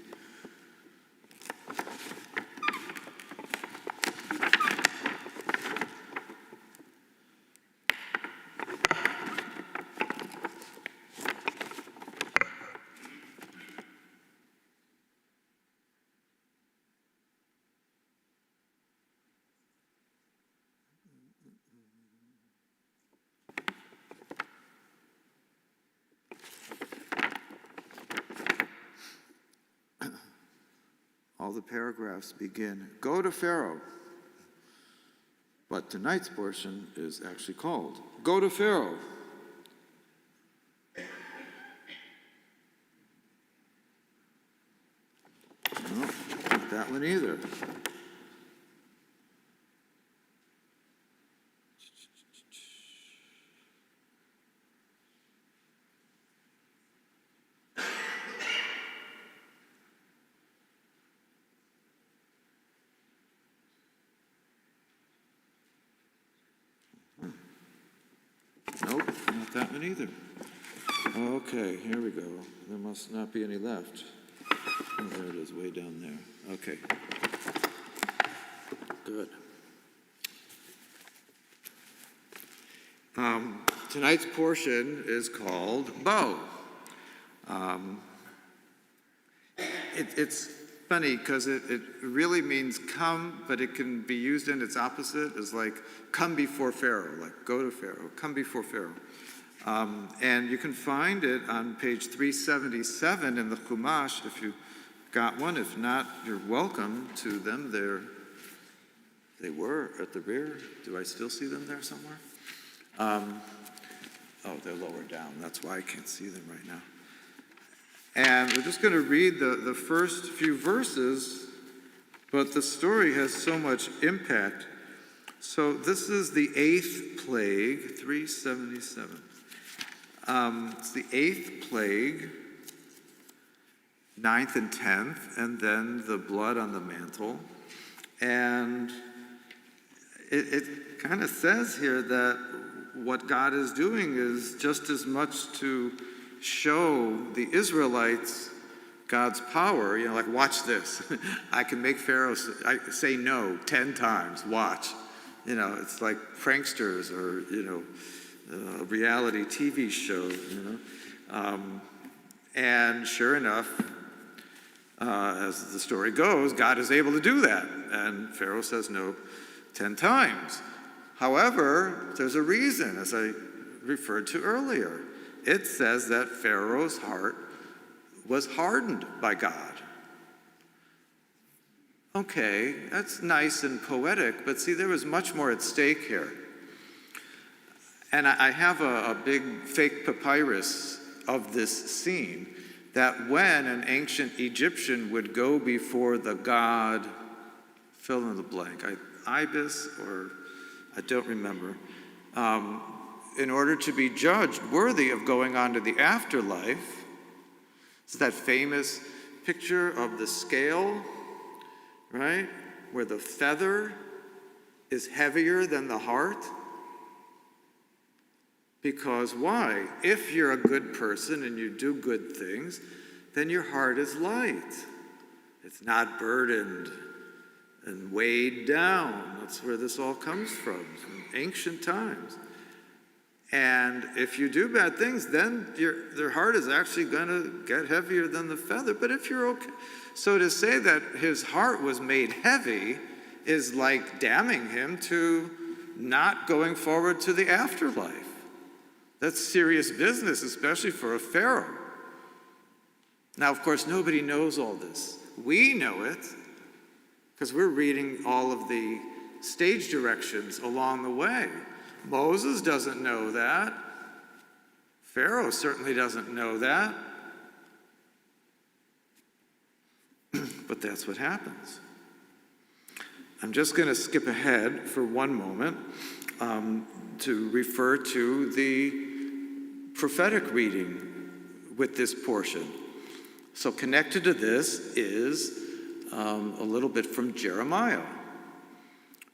All the paragraphs begin, go to Pharaoh. But tonight's portion is actually called, go to Pharaoh. No, not that one either. Nope, not that one either. Okay, here we go. There must not be any left. Oh, there it is, way down there. Okay. Good. Tonight's portion is called Bo. It's funny because it really means come, but it can be used in its opposite as like come before Pharaoh, like go to Pharaoh, come before Pharaoh. And you can find it on page 377 in the Chumash if you got one. If not, you're welcome to them. They were at the rear. Do I still see them there somewhere? Oh, they're lower down. That's why I can't see them right now. And we're just going to read the first few verses, but the story has so much impact. So this is the 8th plague, 377. It's the 8th plague, 9th and 10th, and then the blood on the mantle. And it kind of says here that what God is doing is just as much to show the Israelites God's power, like watch this. I can make Pharaoh say no 10 times, watch. It's like pranksters or, reality TV shows, And sure enough, as the story goes, God is able to do that. And Pharaoh says no 10 times. However, there's a reason, as I referred to earlier. It says that Pharaoh's heart was hardened by God. Okay, that's nice and poetic, but see, there was much more at stake here. And I have a big fake papyrus of this scene, that when an ancient Egyptian would go before the god, fill in the blank, Ibis, or I don't remember, in order to be judged worthy of going on to the afterlife. It's that famous picture of the scale, right? Where the feather is heavier than the heart. Because why? If you're a good person and you do good things, then your heart is light. It's not burdened and weighed down. That's where this all comes from ancient times. And if you do bad things, then their heart is actually going to get heavier than the feather. But if you're okay, so to say that his heart was made heavy is like damning him to not going forward to the afterlife. That's serious business, especially for a pharaoh. Now, of course, nobody knows all this. We know it because we're reading all of the stage directions along the way. Moses doesn't know that. Pharaoh certainly doesn't know that. But that's what happens. I'm just going to skip ahead for one moment to refer to the prophetic reading with this portion. So connected to this is a little bit from Jeremiah.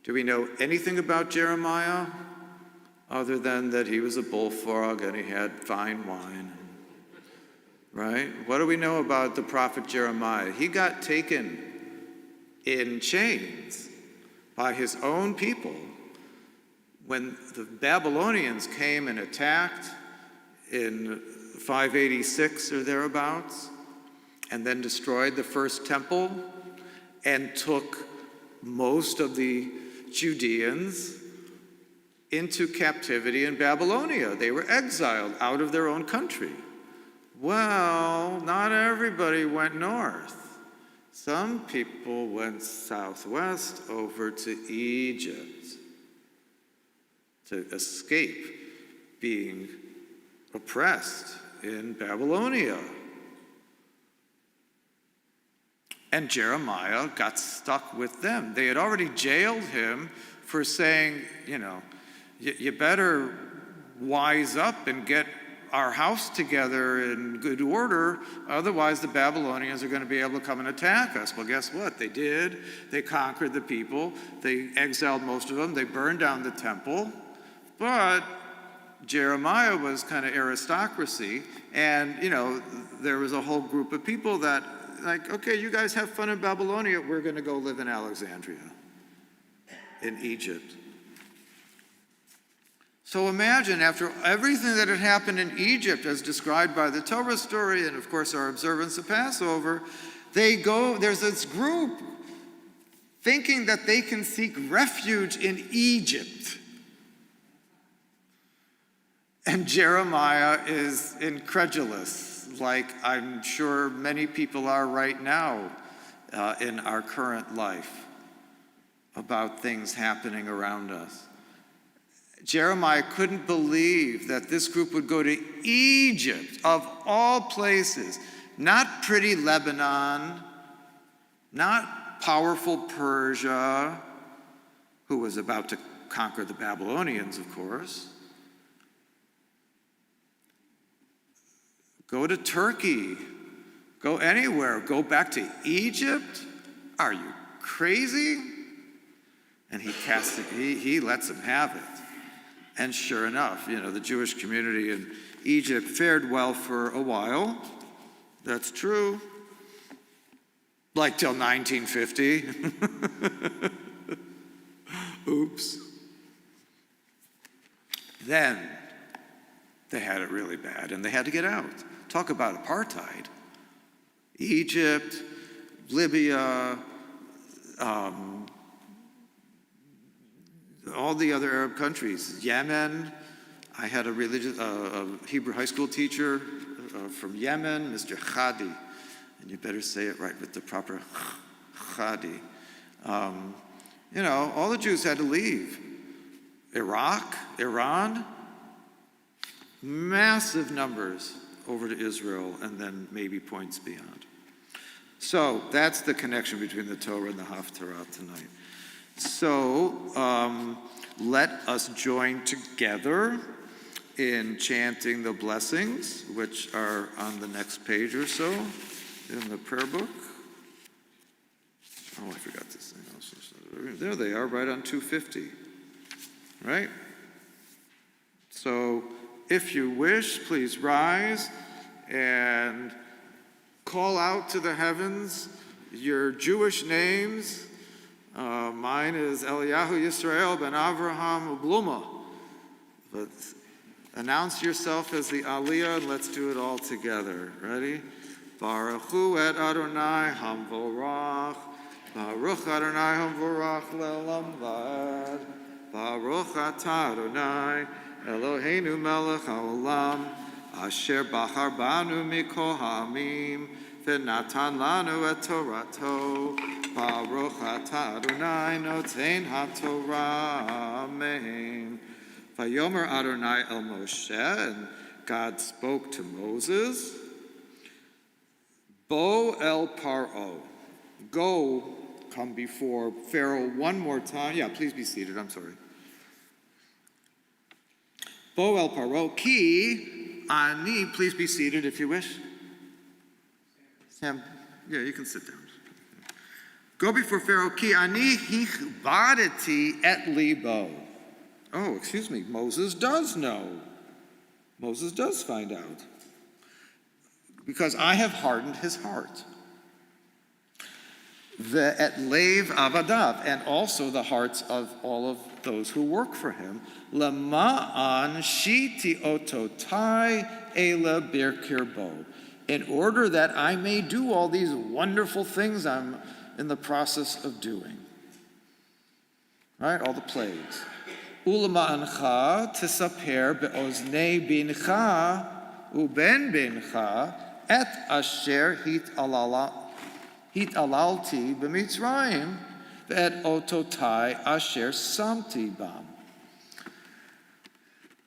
Do we know anything about Jeremiah other than that he was a bullfrog and he had fine wine? Right? What do we know about the prophet Jeremiah? He got taken in chains by his own people when the Babylonians came and attacked in 586 or thereabouts, and then destroyed the first temple and took most of the Judeans into captivity in Babylonia. They were exiled out of their own country. Well, not everybody went north. Some people went southwest over to Egypt to escape being oppressed in Babylonia. And Jeremiah got stuck with them. They had already jailed him for saying, you better wise up and get our house together in good order, otherwise the Babylonians are going to be able to come and attack us. Well, guess what? They did. They conquered the people. They exiled most of them. They burned down the temple. But Jeremiah was kind of aristocracy, and, there was a whole group of people that, like, okay, you guys have fun in Babylonia, we're going to go live in Alexandria, in Egypt. So imagine, after everything that had happened in Egypt, as described by the Torah story, and of course our observance of Passover, there's this group thinking that they can seek refuge in Egypt. And Jeremiah is incredulous, like I'm sure many people are right now in our current life about things happening around us. Jeremiah couldn't believe that this group would go to Egypt, of all places, not pretty Lebanon, not powerful Persia, who was about to conquer the Babylonians, of course. Go to Turkey, go anywhere, go back to Egypt? Are you crazy? And he lets them have it. And sure enough, the Jewish community in Egypt fared well for a while. That's true. Like till 1950. Oops. Then they had it really bad and they had to get out. Talk about apartheid. Egypt, Libya, all the other Arab countries, Yemen. I had a Hebrew high school teacher from Yemen, Mr. Khadi, and you better say it right with the proper Khadi. All the Jews had to leave. Iraq, Iran, massive numbers over to Israel, and then maybe points beyond. So that's the connection between the Torah and the Haftarah tonight. So let us join together in chanting the blessings, which are on the next page or so in the prayer book. Oh, I forgot this thing. There they are, right on 250. Right? So if you wish, please rise and call out to the heavens your Jewish names. Mine is Eliyahu Yisrael ben Avraham Ubluma. But announce yourself as the Aliyah, and let's do it all together. Ready? Baruch hu et Adonai hamvorach. Baruch Adonai hamvorach le'olam va'ad. Baruch atah Adonai Eloheinu melech haolam. Asher bachar banu mikol ha'amim. V'natan lanu et Torato. Baruch atah Adonai noten haTorah. Amen. Vayomer Adonai el Moshe, and God spoke to Moses. Bo el Paro. Go, come before Pharaoh one more time. Yeah, please be seated. I'm sorry. Bo el Paro. Ki ani. Please be seated if you wish. Sam, yeah, you can sit down. Go before Pharaoh. Ki ani hichbadeti et libo. Oh, excuse me. Moses does know. Moses does find out. Because I have hardened his heart. The et lev avadav, and also the hearts of all of those who work for him. Lama'an shiti ototai ela birkirbo, in order that I may do all these wonderful things I'm in the process of doing. Right? All the plagues. Ulama'ancha tisaper be'oznei bincha uben bincha et asher alalti b'mitzrayim ve'et ototai asher samti bam.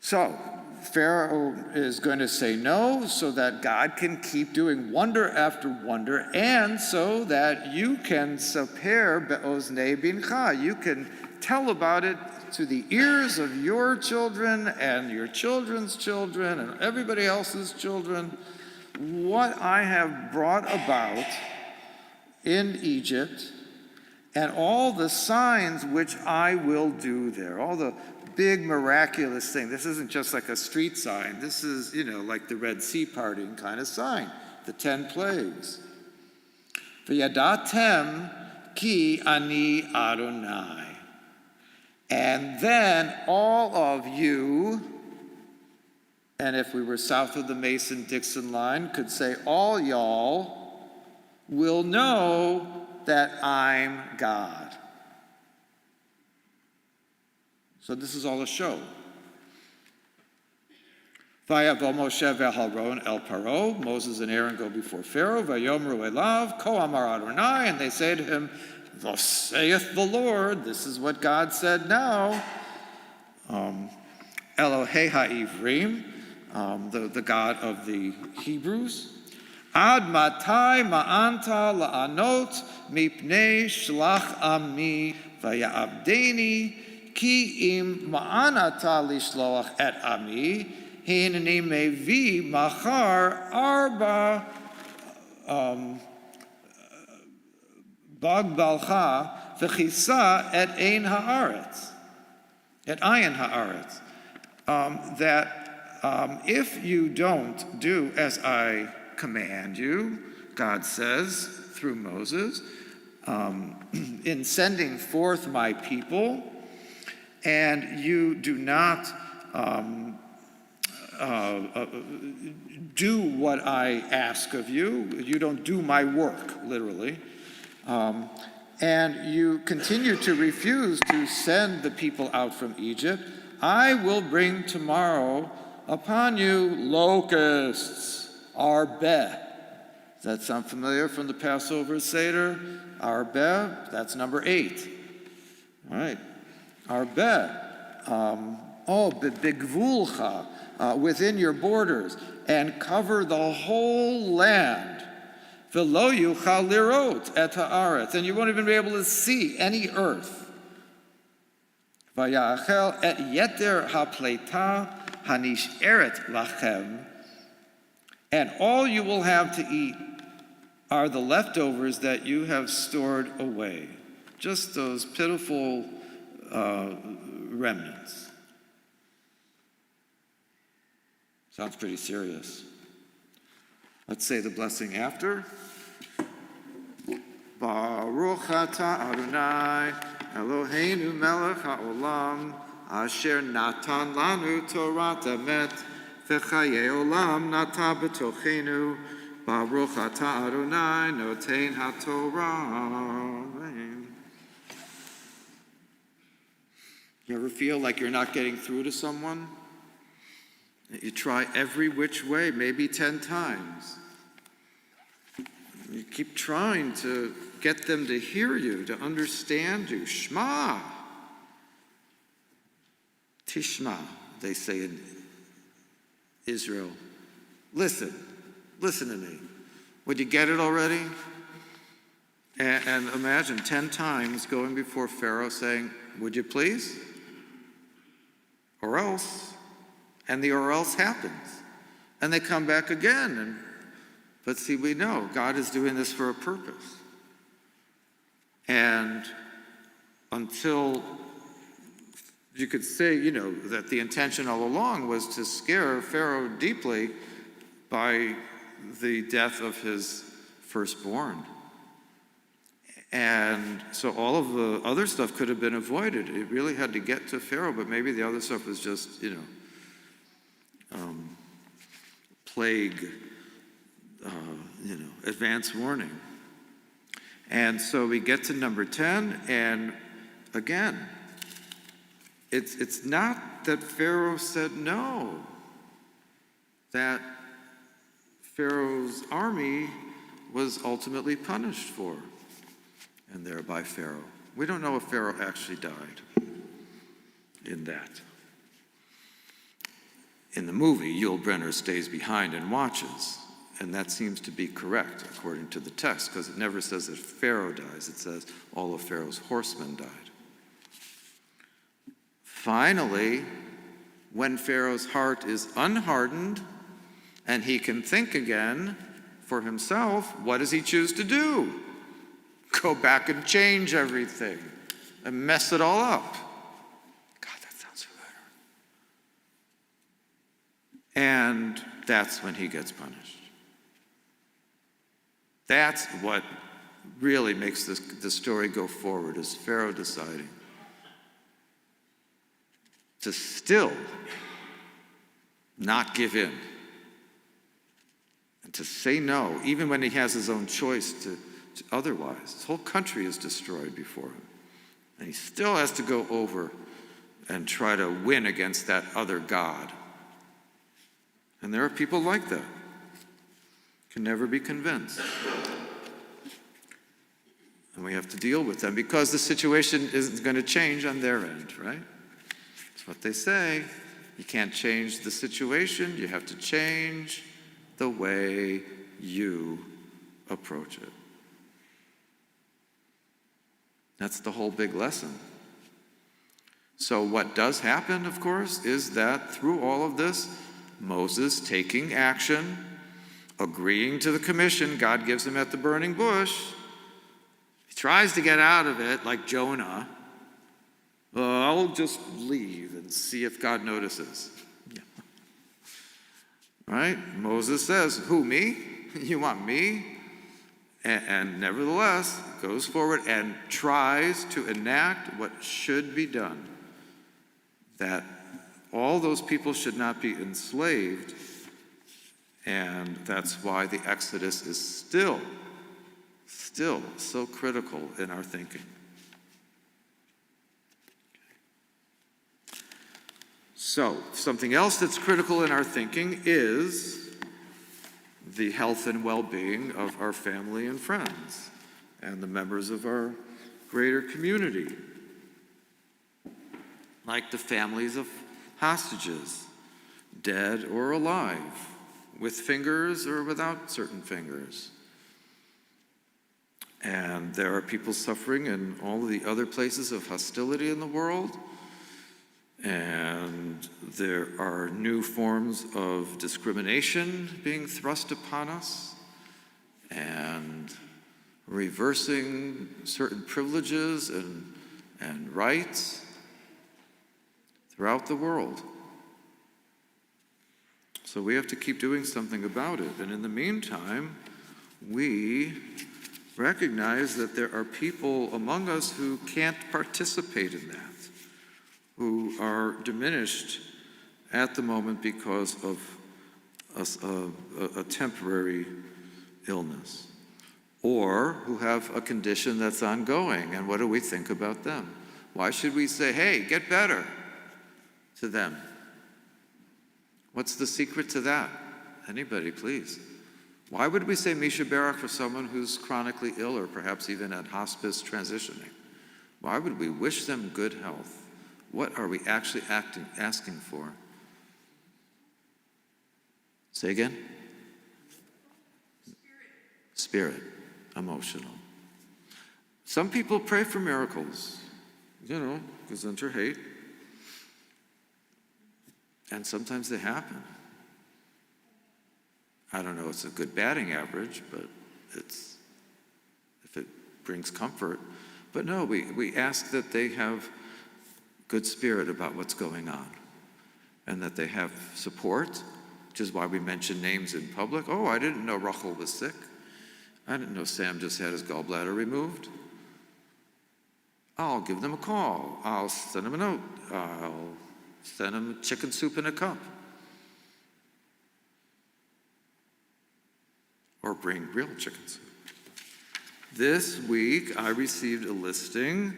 So, Pharaoh is going to say no so that God can keep doing wonder after wonder, and so that you can saper be'oznei bincha, you can tell about it to the ears of your children and your children's children and everybody else's children, what I have brought about in Egypt and all the signs which I will do there, all the big miraculous thing. This isn't just like a street sign. This is, like the Red Sea parting kind of sign, the 10 plagues. V'yadatem ki ani Adonai. And then all of you, and if we were south of the Mason-Dixon line, could say all y'all will know that I'm God. So this is all a show. Vayavo Moshe v'Aharon el Paro. Moses and Aaron go before Pharaoh. Vayomru elav ko amar Adonai, and they say to him, thus saith the Lord. This is what God said now. Elohei ha'ivrim, the God of the Hebrews. Ad matai ma'anta la'anot mipnei shlach ami vaya'abdeni ki im ma'anata lishloach et ami hineni mevi machar arba Bagbalcha v'chisa et ein haaretz, et ayin haaretz. That if you don't do as I command you, God says through Moses, in sending forth my people, and you do not do what I ask of you, you don't do my work, literally, and you continue to refuse to send the people out from Egypt, I will bring tomorrow upon you locusts, arbeh. Does that sound familiar from the Passover Seder? Arbeh, that's number 8. All right, arbeh. Oh, bigvulcha, within your borders, and cover the whole land. V'lo yuchal lirot et haaretz, and you won't even be able to see any earth. Vayachel et yeter hapleita hanisheret lachem, and all you will have to eat are the leftovers that you have stored away. Just those pitiful remnants. Sounds pretty serious. Let's say the blessing after. Baruch atah Adonai Eloheinu melech haolam asher natan lanu Torat emet v'chayei olam nata b'tochenu Baruch atah Adonai noten haTorah. You ever feel like you're not getting through to someone? You try every which way, maybe 10 times. You keep trying to get them to hear you, to understand you. Shema. Tishma, they say in Israel. Listen to me. Would you get it already? And imagine 10 times going before Pharaoh saying, would you please? Or else. And the or else happens. And they come back again. But see, we know God is doing this for a purpose. And until you could say, that the intention all along was to scare Pharaoh deeply by the death of his firstborn. And so all of the other stuff could have been avoided. It really had to get to Pharaoh, but maybe the other stuff was just, plague, advance warning. And so we get to number 10, and again, it's not that Pharaoh said no, that Pharaoh's army was ultimately punished for, and thereby Pharaoh. We don't know if Pharaoh actually died in that. In the movie, Yul Brynner stays behind and watches, and that seems to be correct according to the text, because it never says that Pharaoh dies. It says all of Pharaoh's horsemen died. Finally, when Pharaoh's heart is unhardened and he can think again for himself, what does he choose to do? Go back and change everything and mess it all up. God, that sounds familiar. And that's when he gets punished. That's what really makes the story go forward, is Pharaoh deciding to still not give in and to say no, even when he has his own choice to otherwise. His whole country is destroyed before him. And he still has to go over and try to win against that other god. And there are people like that. Can never be convinced. And we have to deal with them because the situation isn't going to change on their end, right? That's what they say. You can't change the situation. You have to change the way you approach it. That's the whole big lesson. So what does happen, of course, is that through all of this, Moses taking action, agreeing to the commission God gives him at the burning bush. He tries to get out of it like Jonah. I'll just leave and see if God notices. Yeah. Right? Moses says, who, me? You want me? And nevertheless, goes forward and tries to enact what should be done. That all those people should not be enslaved. And that's why the Exodus is still so critical in our thinking. So, something else that's critical in our thinking is the health and well-being of our family and friends and the members of our greater community. Like the families of hostages, dead or alive, with fingers or without certain fingers. And there are people suffering in all of the other places of hostility in the world. And there are new forms of discrimination being thrust upon us, and reversing certain privileges and rights throughout the world. So we have to keep doing something about it. And in the meantime, we recognize that there are people among us who can't participate in that, who are diminished at the moment because of a temporary illness, or who have a condition that's ongoing. And what do we think about them? Why should we say, hey, get better to them? What's the secret to that? Anybody, please. Why would we say Misha Berach for someone who's chronically ill or perhaps even at hospice transitioning? Why would we wish them good health? What are we actually asking for? Say again? Spirit. Emotional. Some people pray for miracles, gesundheit hate. And sometimes they happen. I don't know, it's a good batting average, but if it brings comfort. But no, we ask that they have good spirit about what's going on, and that they have support, which is why we mention names in public. Oh, I didn't know Rachel was sick. I didn't know Sam just had his gallbladder removed. I'll give them a call. I'll send them a note. I'll send them chicken soup in a cup. Or bring real chicken soup. This week, I received a listing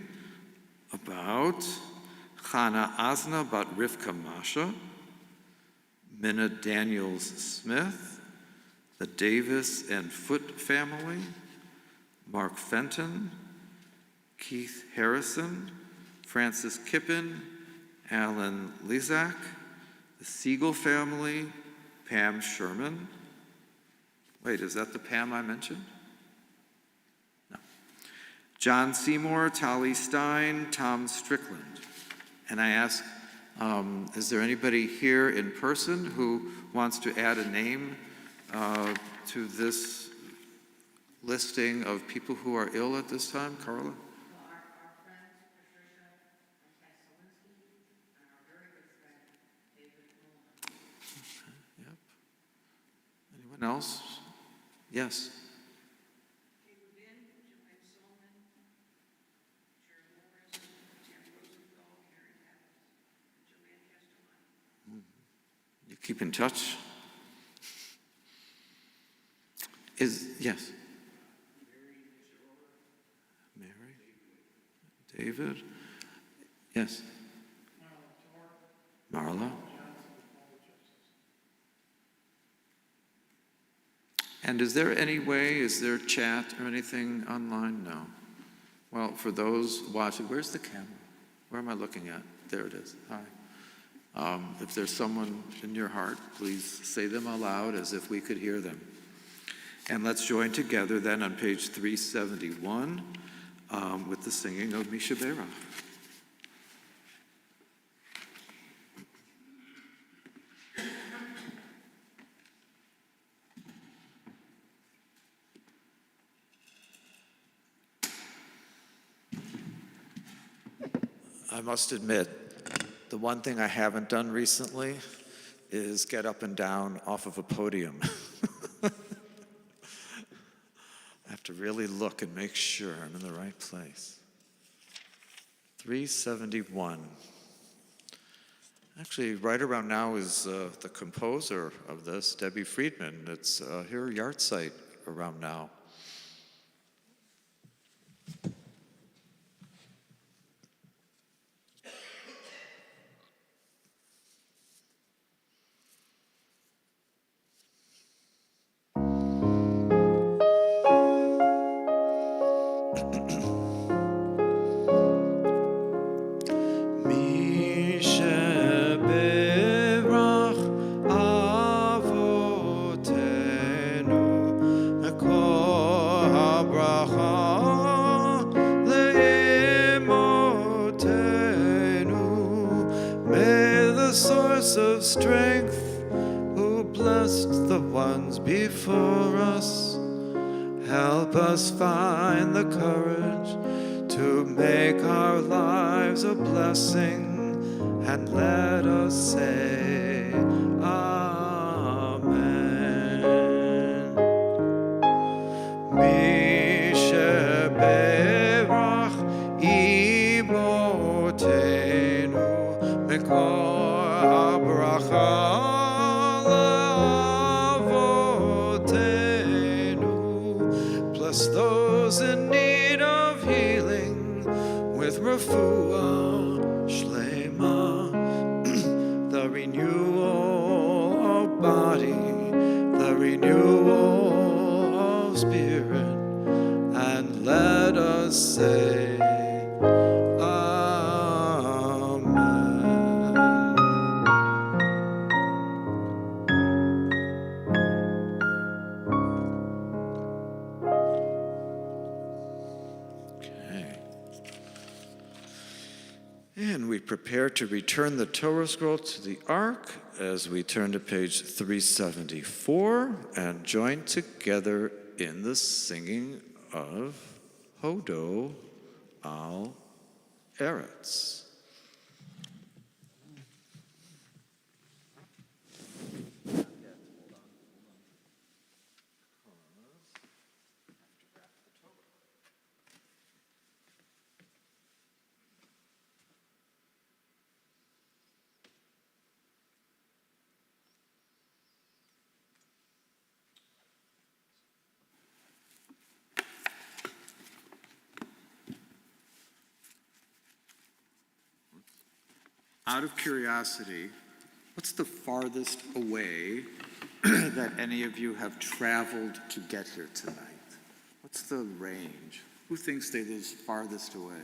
about Chana Azna bat Rivka Masha, Minna Daniels Smith, the Davis and Foote family, Mark Fenton, Keith Harrison, Francis Kippen, Alan Lizak, the Siegel family, Pam Sherman. Wait, is that the Pam I mentioned? No. John Seymour, Tali Stein, Tom Strickland. And I ask, is there anybody here in person who wants to add a name to this listing of people who are ill at this time? Carla? Our friend Patricia Salinsky and our very good friend David Mullen. Yep. Anyone else? Yes. You keep in touch? Yes. Mary? David? Yes. Marla? And is there there chat or anything online? No. Well, for those watching, where's the camera? Where am I looking at? There it is. Hi. If there's someone in your heart, please say them aloud as if we could hear them. And let's join together then on page 371 with the singing of Misha Berach. I must admit, the one thing I haven't done recently is get up and down off of a podium. I have to really look and make sure I'm in the right place. 371. Actually, right around now is the composer of this, Debbie Friedman. It's her yard site around now. Misha of strength, who blessed the ones before us. Help us find the courage to make our lives a blessing, and let us say, Amen. Mi sheberach imotenu mekor habracha leavotenu. Bless those in need of healing with refuah shlema, the renewal of body, the renewal of spirit, and let us say, Amen. Okay. And we prepare to return the Torah scroll to the ark as we turn to page 374 and join together in the singing of Hodo al Eretz. Out of curiosity, what's the farthest away that any of you have traveled to get here tonight? What's the range? Who thinks they live farthest away?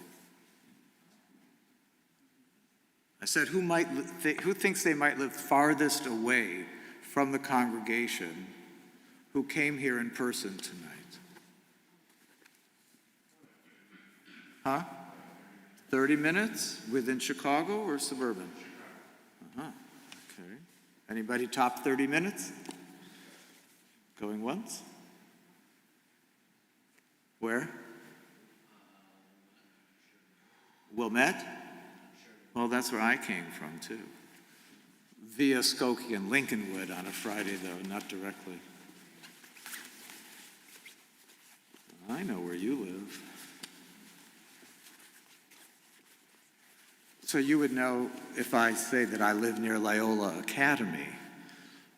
I said, who thinks they might live farthest away from the congregation who came here in person tonight? Huh? 30 minutes within Chicago or suburban? Okay. Anybody top 30 minutes? Going once? Where? Wilmette? Well, that's where I came from too. Via Skokie and Lincolnwood on a Friday though, not directly. I know where you live. So you would know if I say that I live near Loyola Academy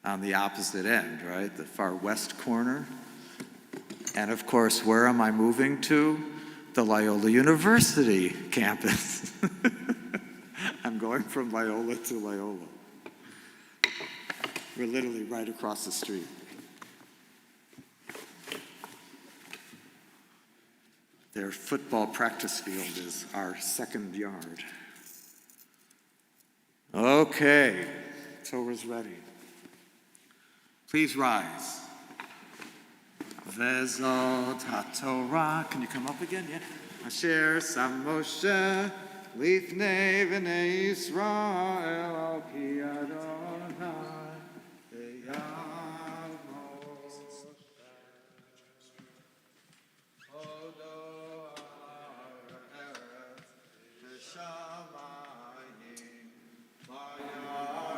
on the opposite end, right? The far west corner. And of course, where am I moving to? The Loyola University campus. I'm going from Loyola to Loyola. We're literally right across the street. Their football practice field is our second yard. Okay, Torah's ready. Please rise. Vezot HaTorah. Can you come up again? Yeah. Asher Sam Moshe Lifnei Bnei Yisrael Al Pi Adonai B'Yad Moshe Hodo Haaretz V'Shamayim V'Yaretz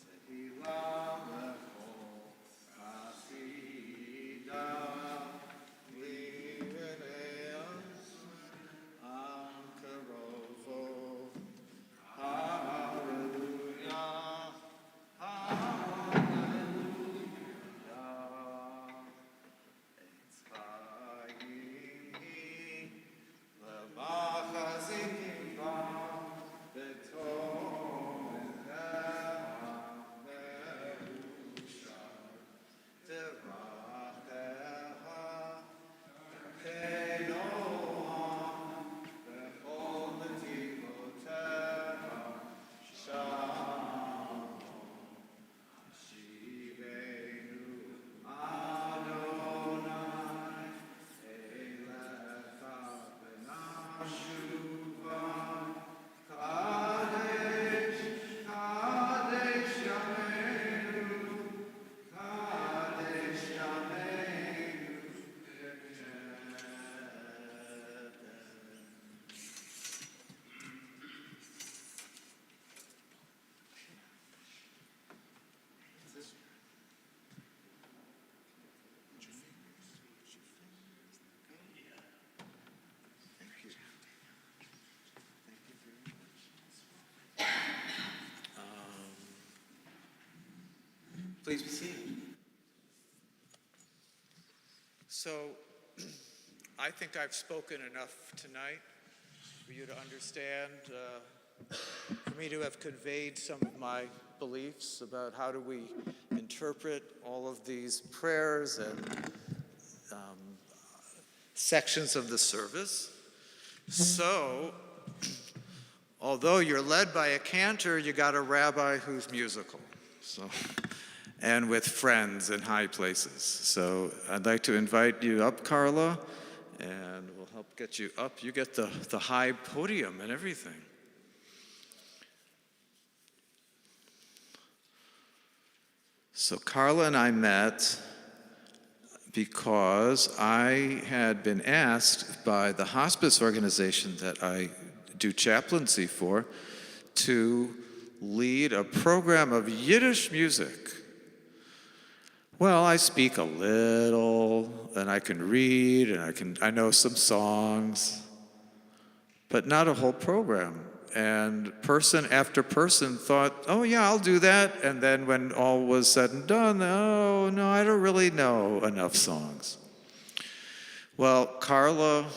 Tehillah Lechol Chasida Li'Bnei Am Karovo Please be seated. So, I think I've spoken enough tonight for you to understand, for me to have conveyed some of my beliefs about how do we interpret all of these prayers and sections of the service. So, although you're led by a cantor, you got a rabbi who's musical. So, and with friends in high places. So I'd like to invite you up, Carla, and we'll help get you up. You get the high podium and everything. So Carla and I met because I had been asked by the hospice organization that I do chaplaincy for to lead a program of Yiddish music. Well, I speak a little, and I can read, and I know some songs, but not a whole program. And person after person thought, oh yeah, I'll do that. And then when all was said and done, oh no, I don't really know enough songs. Well, Carla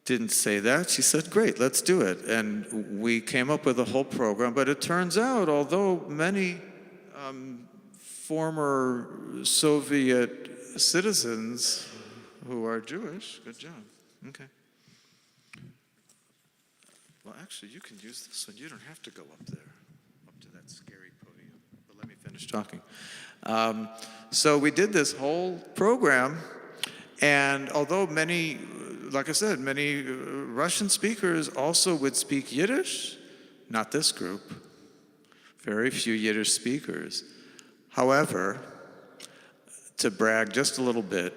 didn't say that. She said, great, let's do it. And we came up with a whole program, but it turns out, although many former Soviet citizens who are Jewish, good job, okay. Well, actually, you can use this one. You don't have to go up there, up to that scary podium. But let me finish talking. So we did this whole program, and although many, like I said, many Russian speakers also would speak Yiddish, not this group, very few Yiddish speakers. However, to brag just a little bit,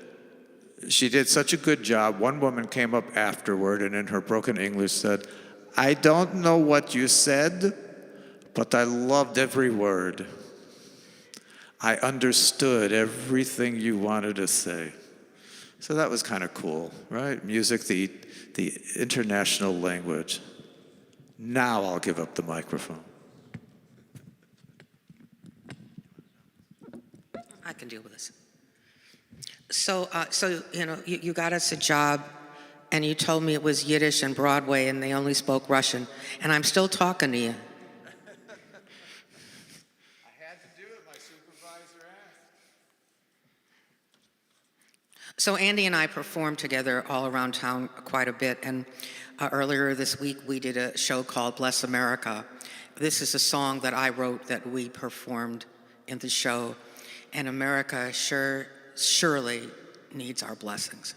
she did such a good job. One woman came up afterward and in her broken English said, I don't know what you said, but I loved every word. I understood everything you wanted to say. So that was kind of cool, right? Music, the international language. Now I'll give up the microphone. I can deal with this. So you know, you got us a job, and you told me it was Yiddish and Broadway, and they only spoke Russian, and I'm still talking to you. I had to do it, my supervisor asked. So Andy and I performed together all around town quite a bit, and earlier this week we did a show called Bless America. This is a song that I wrote that we performed in the show, and America surely needs our blessings.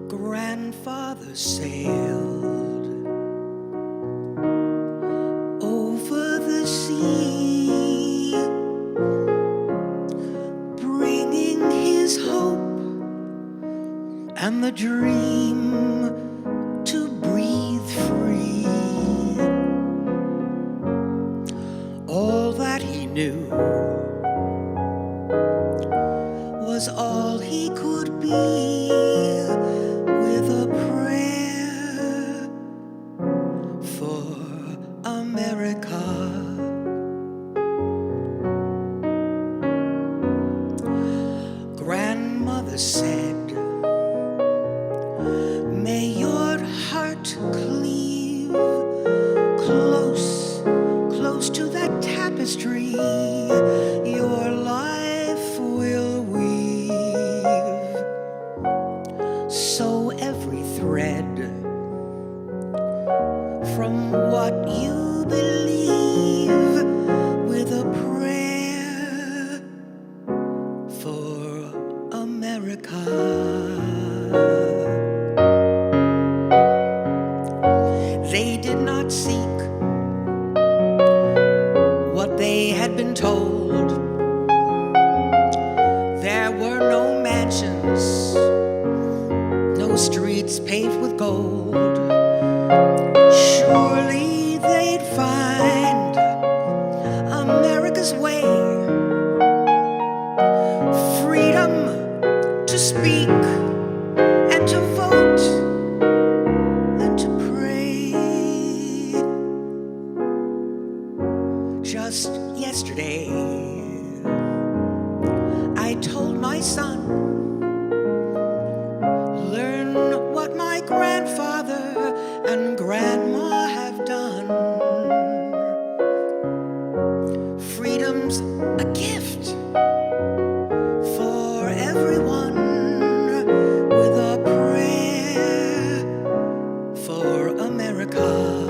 Grandfather sailed over the sea, bringing his hope and the dream to breathe free. All that he knew was all he could be, with a prayer for America. Grandmother said, may your heart cleave close, close to that tapestry your life will weave. So every thread from what you believe, with a prayer for America. They did not seek what they had been told. There were no mansions, no streets paved with gold. Surely they'd find America's way Just yesterday, I told my son, learn what my grandfather and grandma have done. Freedom's a gift for everyone, with a prayer for America.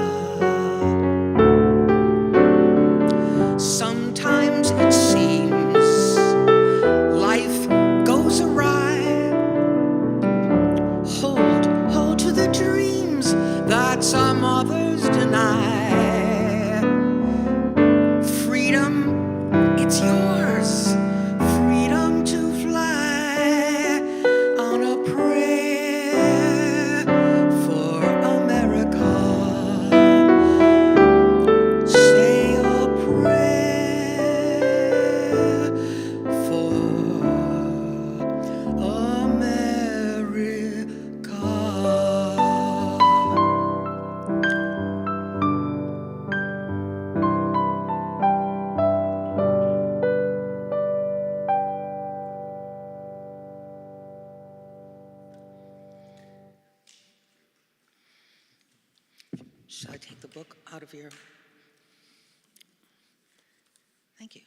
Sometimes it seems life goes awry. Hold to the dreams that some others deny. Freedom, it's yours. Freedom to fly on a prayer for America. Say a prayer for America. Should I take the book out of here? Thank you.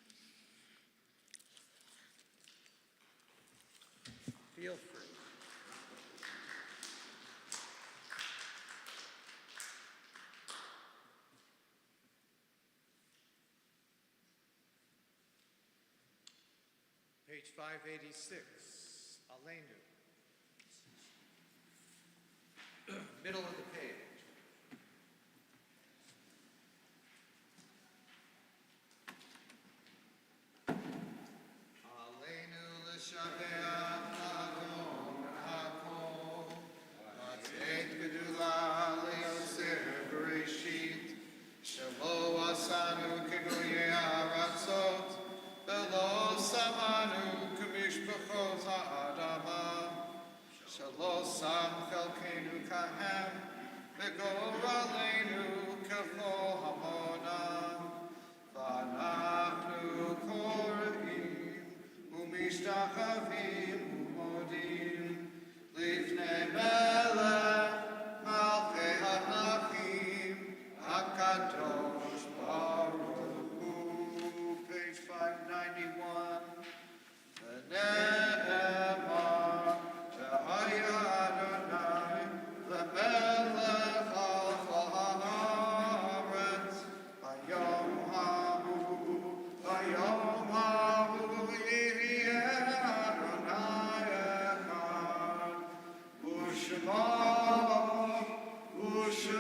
Feel free. Page 586, Aleinu. Middle of the page. Aleinu l'shabeach Adon hakol, v'tzeit gedula li'oser bereshit, shelo asanu kegoyei ha'aratzot, v'lo samanu k'mishpachot ha'adama, shelo sam chelkeinu kahem, v'goraleinu kechol hamonam, v'anachnu kore'im, u'mishtachavim u'modim, lifnei melech malchei hamlachim, hakadosh baruch hu. Page 591. V'ne'emar, v'haya Adonai, lemelech al chol haaretz, hayom hahu yihyeh Adonai echad, u'shemo echad.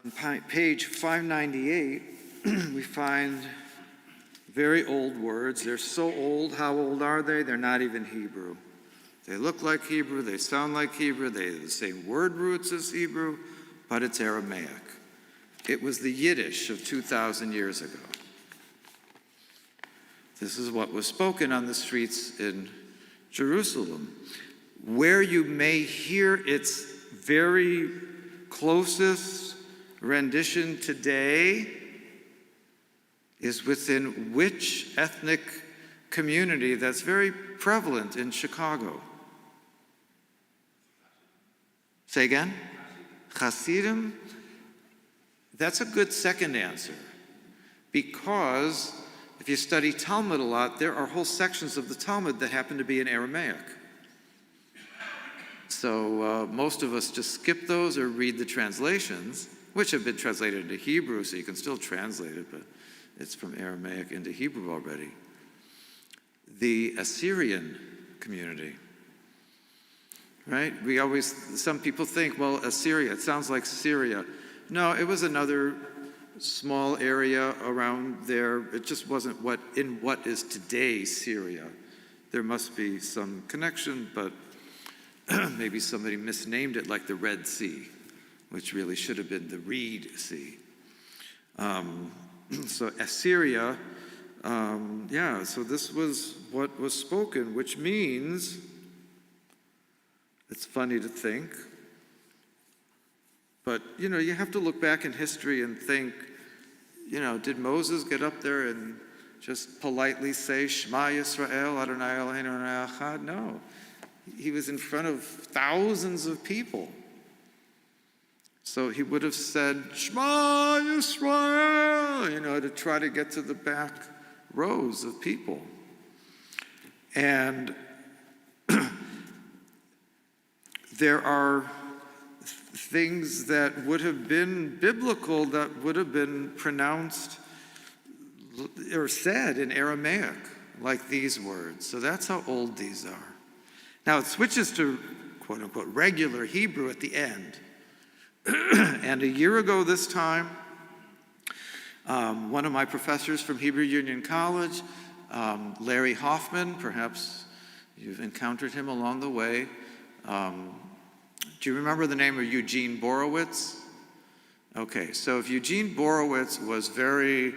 On page 598, we find very old words. They're so old. How old are they? They're not even Hebrew. They look like Hebrew. They sound like Hebrew. They have the same word roots as Hebrew, but it's Aramaic. It was the Yiddish of 2,000 years ago. This is what was spoken on the streets in Jerusalem. Where you may hear its very closest rendition today is within which ethnic community that's very prevalent in Chicago? Say again? Hasidim? That's a good second answer, because if you study Talmud a lot, there are whole sections of the Talmud that happen to be in Aramaic. So most of us just skip those or read the translations, which have been translated into Hebrew, so you can still translate it, but it's from Aramaic into Hebrew already. the Assyrian community. Right? Some people think, well, Assyria, it sounds like Syria. No, it was another small area around there. It just wasn't what is today Syria. There must be some connection, but maybe somebody misnamed it, like the Red Sea, which really should have been the Reed Sea. So Assyria, so this was what was spoken, which means, it's funny to think, but you have to look back in history and think, did Moses get up there and just politely say, Shema Yisrael, Adonai Eloheinu Adonai Echad? No. He was in front of thousands of people. So he would have said, Shema Yisrael, to try to get to the back rows of people. And there are things that would have been biblical that would have been pronounced or said in Aramaic, like these words. So that's how old these are. Now it switches to quote unquote regular Hebrew at the end. And a year ago this time, one of my professors from Hebrew Union College, Larry Hoffman, perhaps you've encountered him along the way. Do you remember the name of Eugene Borowitz? Okay, so if Eugene Borowitz was very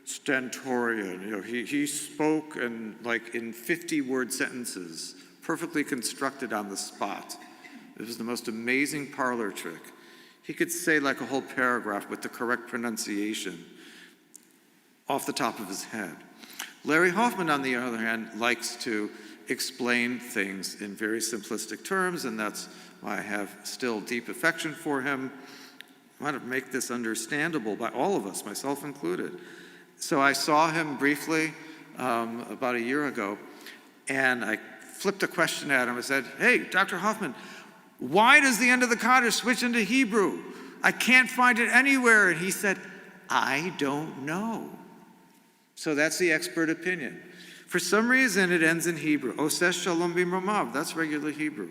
stentorian, he spoke in 50-word sentences, perfectly constructed on the spot. It was the most amazing parlor trick. He could say like a whole paragraph with the correct pronunciation off the top of his head. Larry Hoffman, on the other hand, likes to explain things in very simplistic terms, and that's why I have still deep affection for him. I want to make this understandable by all of us, myself included. So I saw him briefly about a year ago, and I flipped a question at him. I said, hey, Dr. Hoffman, why does the end of the Kaddish switch into Hebrew? I can't find it anywhere. And he said, I don't know. So that's the expert opinion. For some reason, it ends in Hebrew. Oses shalom b'mromav. That's regular Hebrew.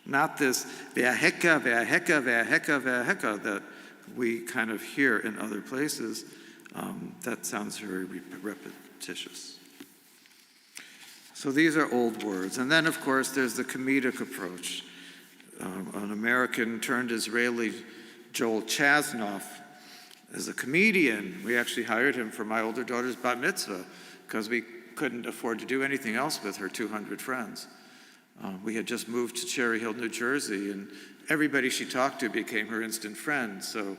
Not this ve'aheka, ve'aheka, ve'aheka, ve'aheka that we kind of hear in other places. That sounds very repetitious. So these are old words. And then, of course, there's the comedic approach. An American turned Israeli, Joel Chasnoff, as a comedian. We actually hired him for my older daughter's bat mitzvah because we couldn't afford to do anything else with her 200 friends. We had just moved to Cherry Hill, New Jersey, and everybody she talked to became her instant friend. So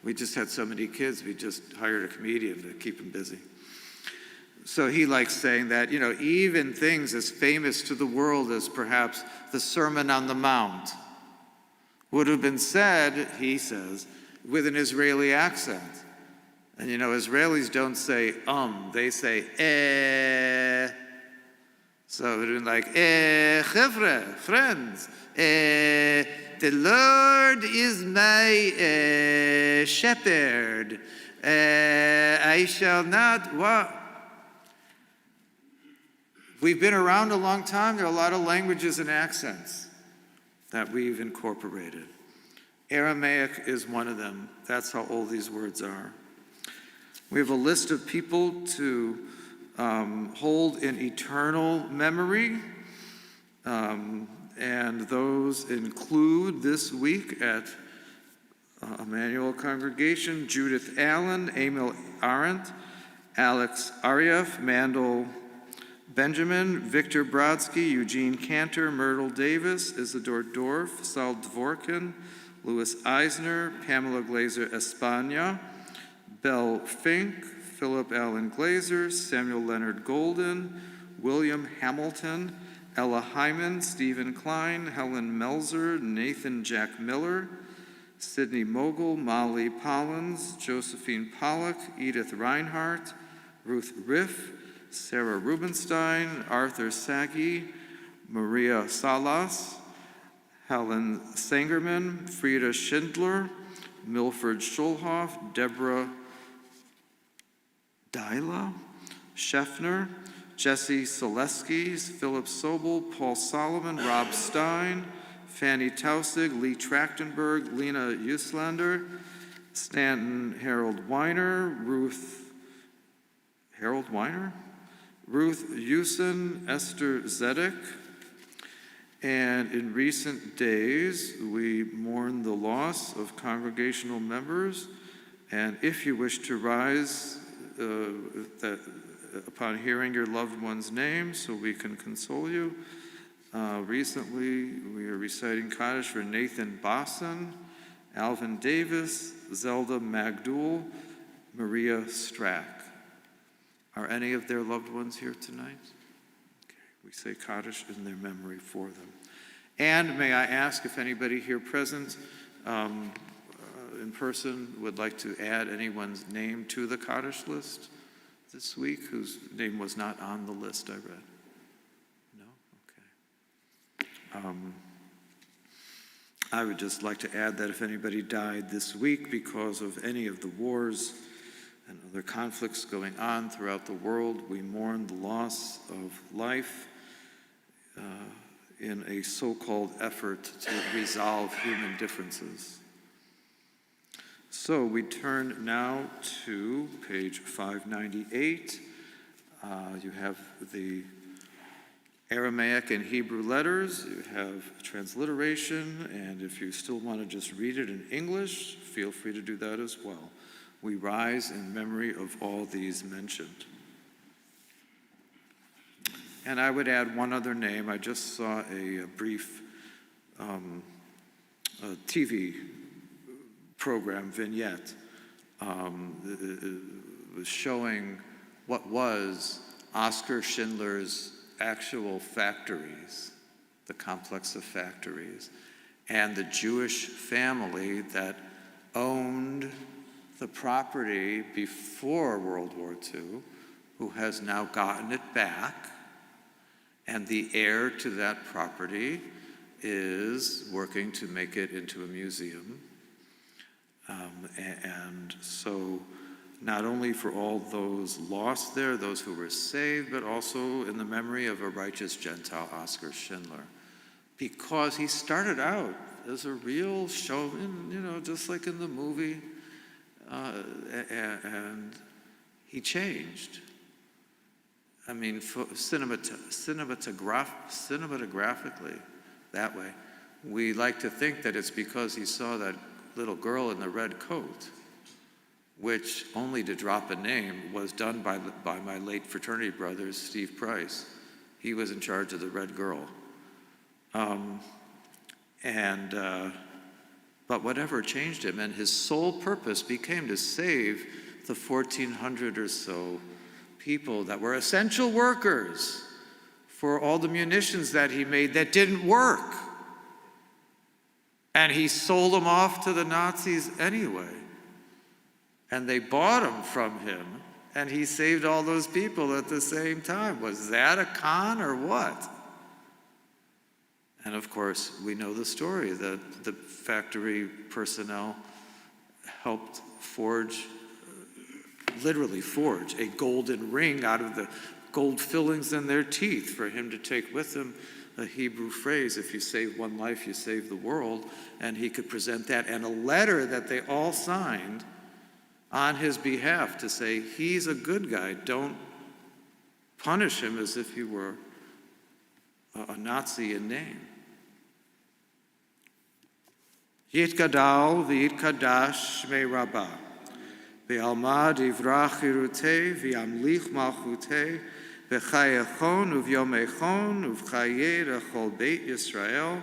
we just had so many kids, we just hired a comedian to keep him busy. So he likes saying that, even things as famous to the world as perhaps the Sermon on the Mount would have been said, he says, with an Israeli accent. And Israelis don't say they say eh. So it would have been like, chevre, friends, the Lord is my shepherd. I shall not walk. We've been around a long time. There are a lot of languages and accents that we've incorporated. Aramaic is one of them. That's how old these words are. We have a list of people to hold in eternal memory, and those include this week at Emanuel Congregation, Judith Allen, Emil Arendt, Alex Arieff, Mandel Benjamin, Victor Brodsky, Eugene Cantor, Myrtle Davis, Isidore Dorff, Saul Dvorkin, Louis Eisner, Pamela Glazer Espana, Belle Fink, Philip Allen Glazer, Samuel Leonard Golden, William Hamilton, Ella Hyman, Stephen Klein, Helen Melzer, Nathan Jack Miller, Sidney Mogul, Molly Pollins, Josephine Pollock, Edith Reinhardt, Ruth Riff, Sarah Rubenstein, Arthur Sagi, Maria Salas, Helen Sangerman, Frida Schindler, Milford Schulhoff, Deborah Dyla, Scheffner, Jesse Selesky, Philip Sobel, Paul Solomon, Rob Stein, Fanny Tausig, Lee Trachtenberg, Lena Uslander, Stanton Harold Weiner, Ruth Usen, Esther Zedek. And in recent days, we mourn the loss of congregational members. And if you wish to rise upon hearing your loved one's name so we can console you, recently we are reciting Kaddish for Nathan Bosson, Alvin Davis, Zelda Magdul, Maria Strack. Are any of their loved ones here tonight? We say Kaddish in their memory for them. And may I ask if anybody here present in person would like to add anyone's name to the Kaddish list this week, whose name was not on the list I read? No? Okay. I would just like to add that if anybody died this week because of any of the wars and other conflicts going on throughout the world, we mourn the loss of life in a so-called effort to resolve human differences. So we turn now to page 598. You have the Aramaic and Hebrew letters, you have transliteration, and if you still want to just read it in English, feel free to do that as well. We rise in memory of all these mentioned. And I would add one other name. I just saw a brief TV program vignette was showing what was Oskar Schindler's actual factories, the complex of factories, and the Jewish family that owned the property before World War II, who has now gotten it back. And the heir to that property is working to make it into a museum. And so not only for all those lost there, those who were saved, but also in the memory of a righteous Gentile, Oskar Schindler. Because he started out as a real showman, just like in the movie, and he changed. I mean, cinematographically, that way, we like to think that it's because he saw that little girl in the red coat, which, only to drop a name, was done by my late fraternity brother, Steve Price. He was in charge of the red girl. But whatever changed him, and his sole purpose became to save the 1,400 or so people that were essential workers for all the munitions that he made that didn't work. And he sold them off to the Nazis anyway. And they bought them from him, and he saved all those people at the same time. Was that a con or what? And of course, we know the story that the factory personnel helped literally forge a golden ring out of the gold fillings in their teeth for him to take with him a Hebrew phrase, if you save one life, you save the world. And he could present that, and a letter that they all signed on his behalf to say, he's a good guy, don't punish him as if he were a Nazi in name. Yitgadal v'yitkadash shmei rabbah, v'alma divrach chirutei v'yamlich malchutei, v'chayechon uv'yomechon uv'chayeh rechol beit Yisrael,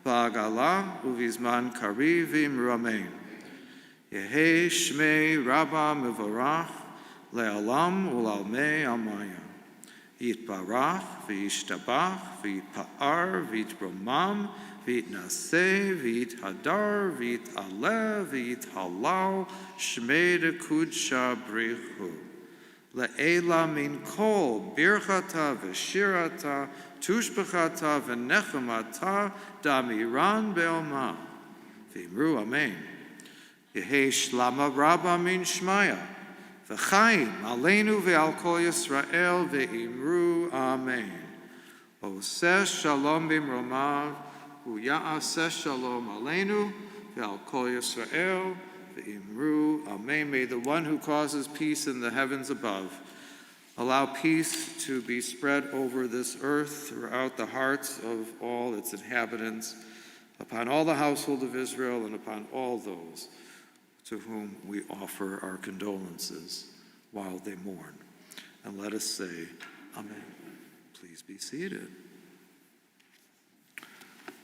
v'agala uv'izman kariv v'imramein. Yehei shmei rabbah mevorach le'alam u'lalmei amaya. Yitbarach v'yishtabach v'yitpa'ar v'yitbromam v'yitnaseh v'yithadar v'yit'aleh v'yithalal shmei dekudsha brichu. Le'ela min kol birchata v'shirata tushbechata v'nechemata damiran be'oma. V'imru amen. Yehei shlama rabba min shmaya V'chaim aleinu ve'al kol Yisrael ve'imru amen. Oseh shalom bimromav, u'ya'aseh shalom aleinu ve'al kol Yisrael ve'imru amen. May the one who causes peace in the heavens above allow peace to be spread over this earth throughout the hearts of all its inhabitants, upon all the household of Israel and upon all those to whom we offer our condolences while they mourn. And let us say, Amen. Please be seated.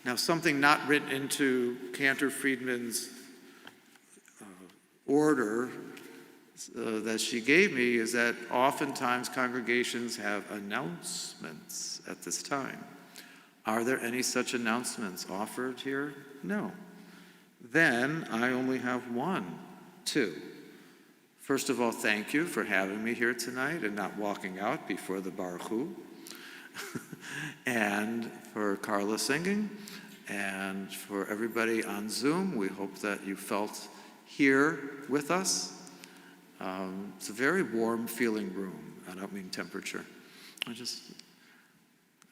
Now, something not written into Cantor Friedman's order that she gave me is that oftentimes congregations have announcements at this time. Are there any such announcements offered here? No. Then I only have two. First of all, thank you for having me here tonight and not walking out before the Baruch Hu. And for Carla singing, and for everybody on Zoom, we hope that you felt here with us. It's a very warm feeling room. I don't mean temperature. I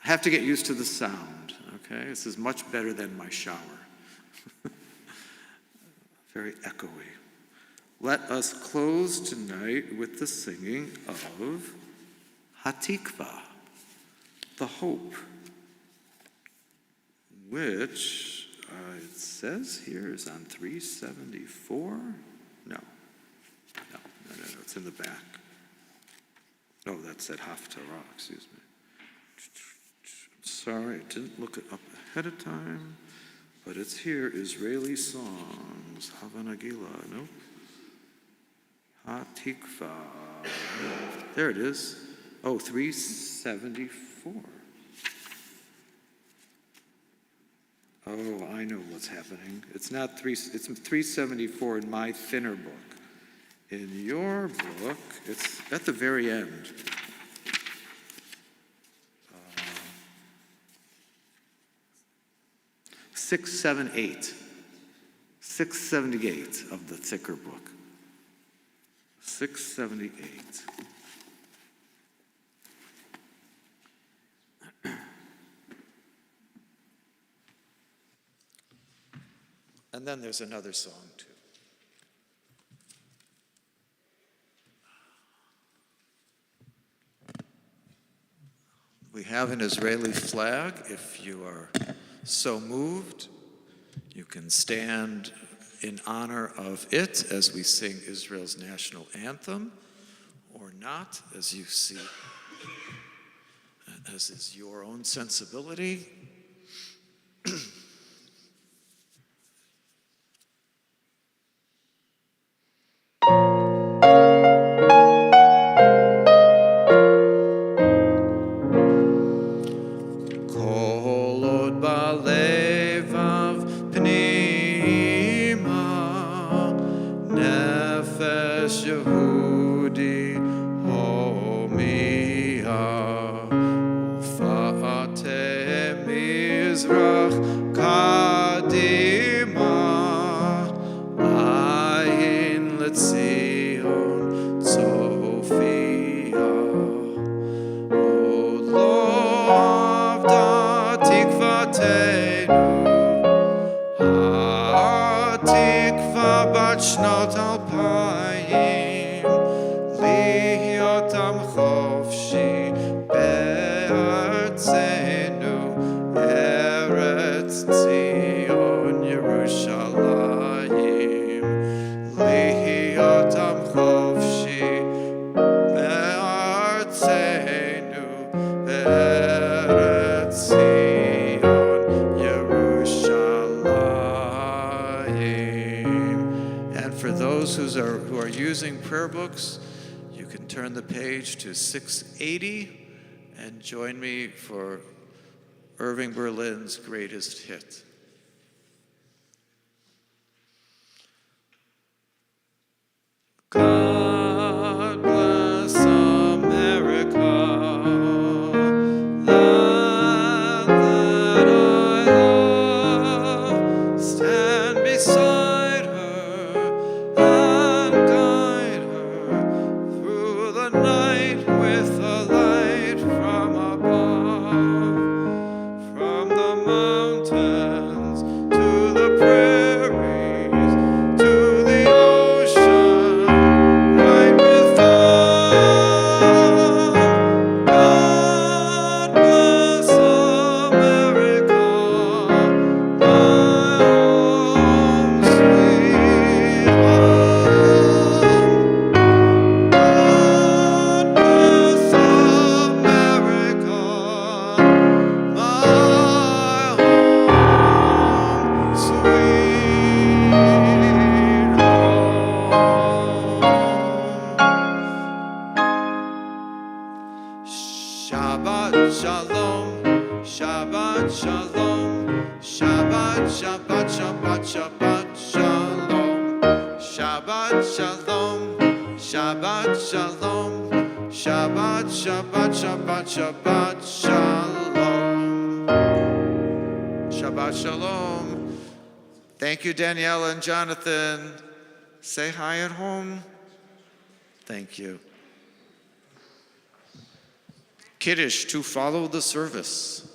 have to get used to the sound, okay? This is much better than my shower. Very echoey. Let us close tonight with the singing of Hatikva, the hope, which it says here is on 374. No, it's in the back. Oh, that's at Haftarah, excuse me. Sorry, I didn't look it up ahead of time, but it's here, Israeli songs, Havanagila, nope. Hatikva, there it is. Oh, 374. Oh, I know what's happening. It's 374 in my thinner book. In your book, it's at the very end. 678. 678 of the thicker book. 678. And then there's another song, too. We have an Israeli flag. If you are so moved, you can stand in honor of it as we sing Israel's national anthem, or not, as you see, as is your own sensibility. Who are using prayer books, you can turn the page to 680 and join me for Irving Berlin's greatest hit. God bless America, land that I love. Stand beside her and guide her Shabbat shalom, Shabbat shalom, Shabbat, Shabbat, Shabbat, Shabbat shalom, Shabbat shalom, Shabbat shalom, Shabbat, Shabbat, Shabbat, Shabbat shalom. Shabbat shalom. Thank you, Danielle and Jonathan. Say hi at home. Thank you. Kiddush to follow the service.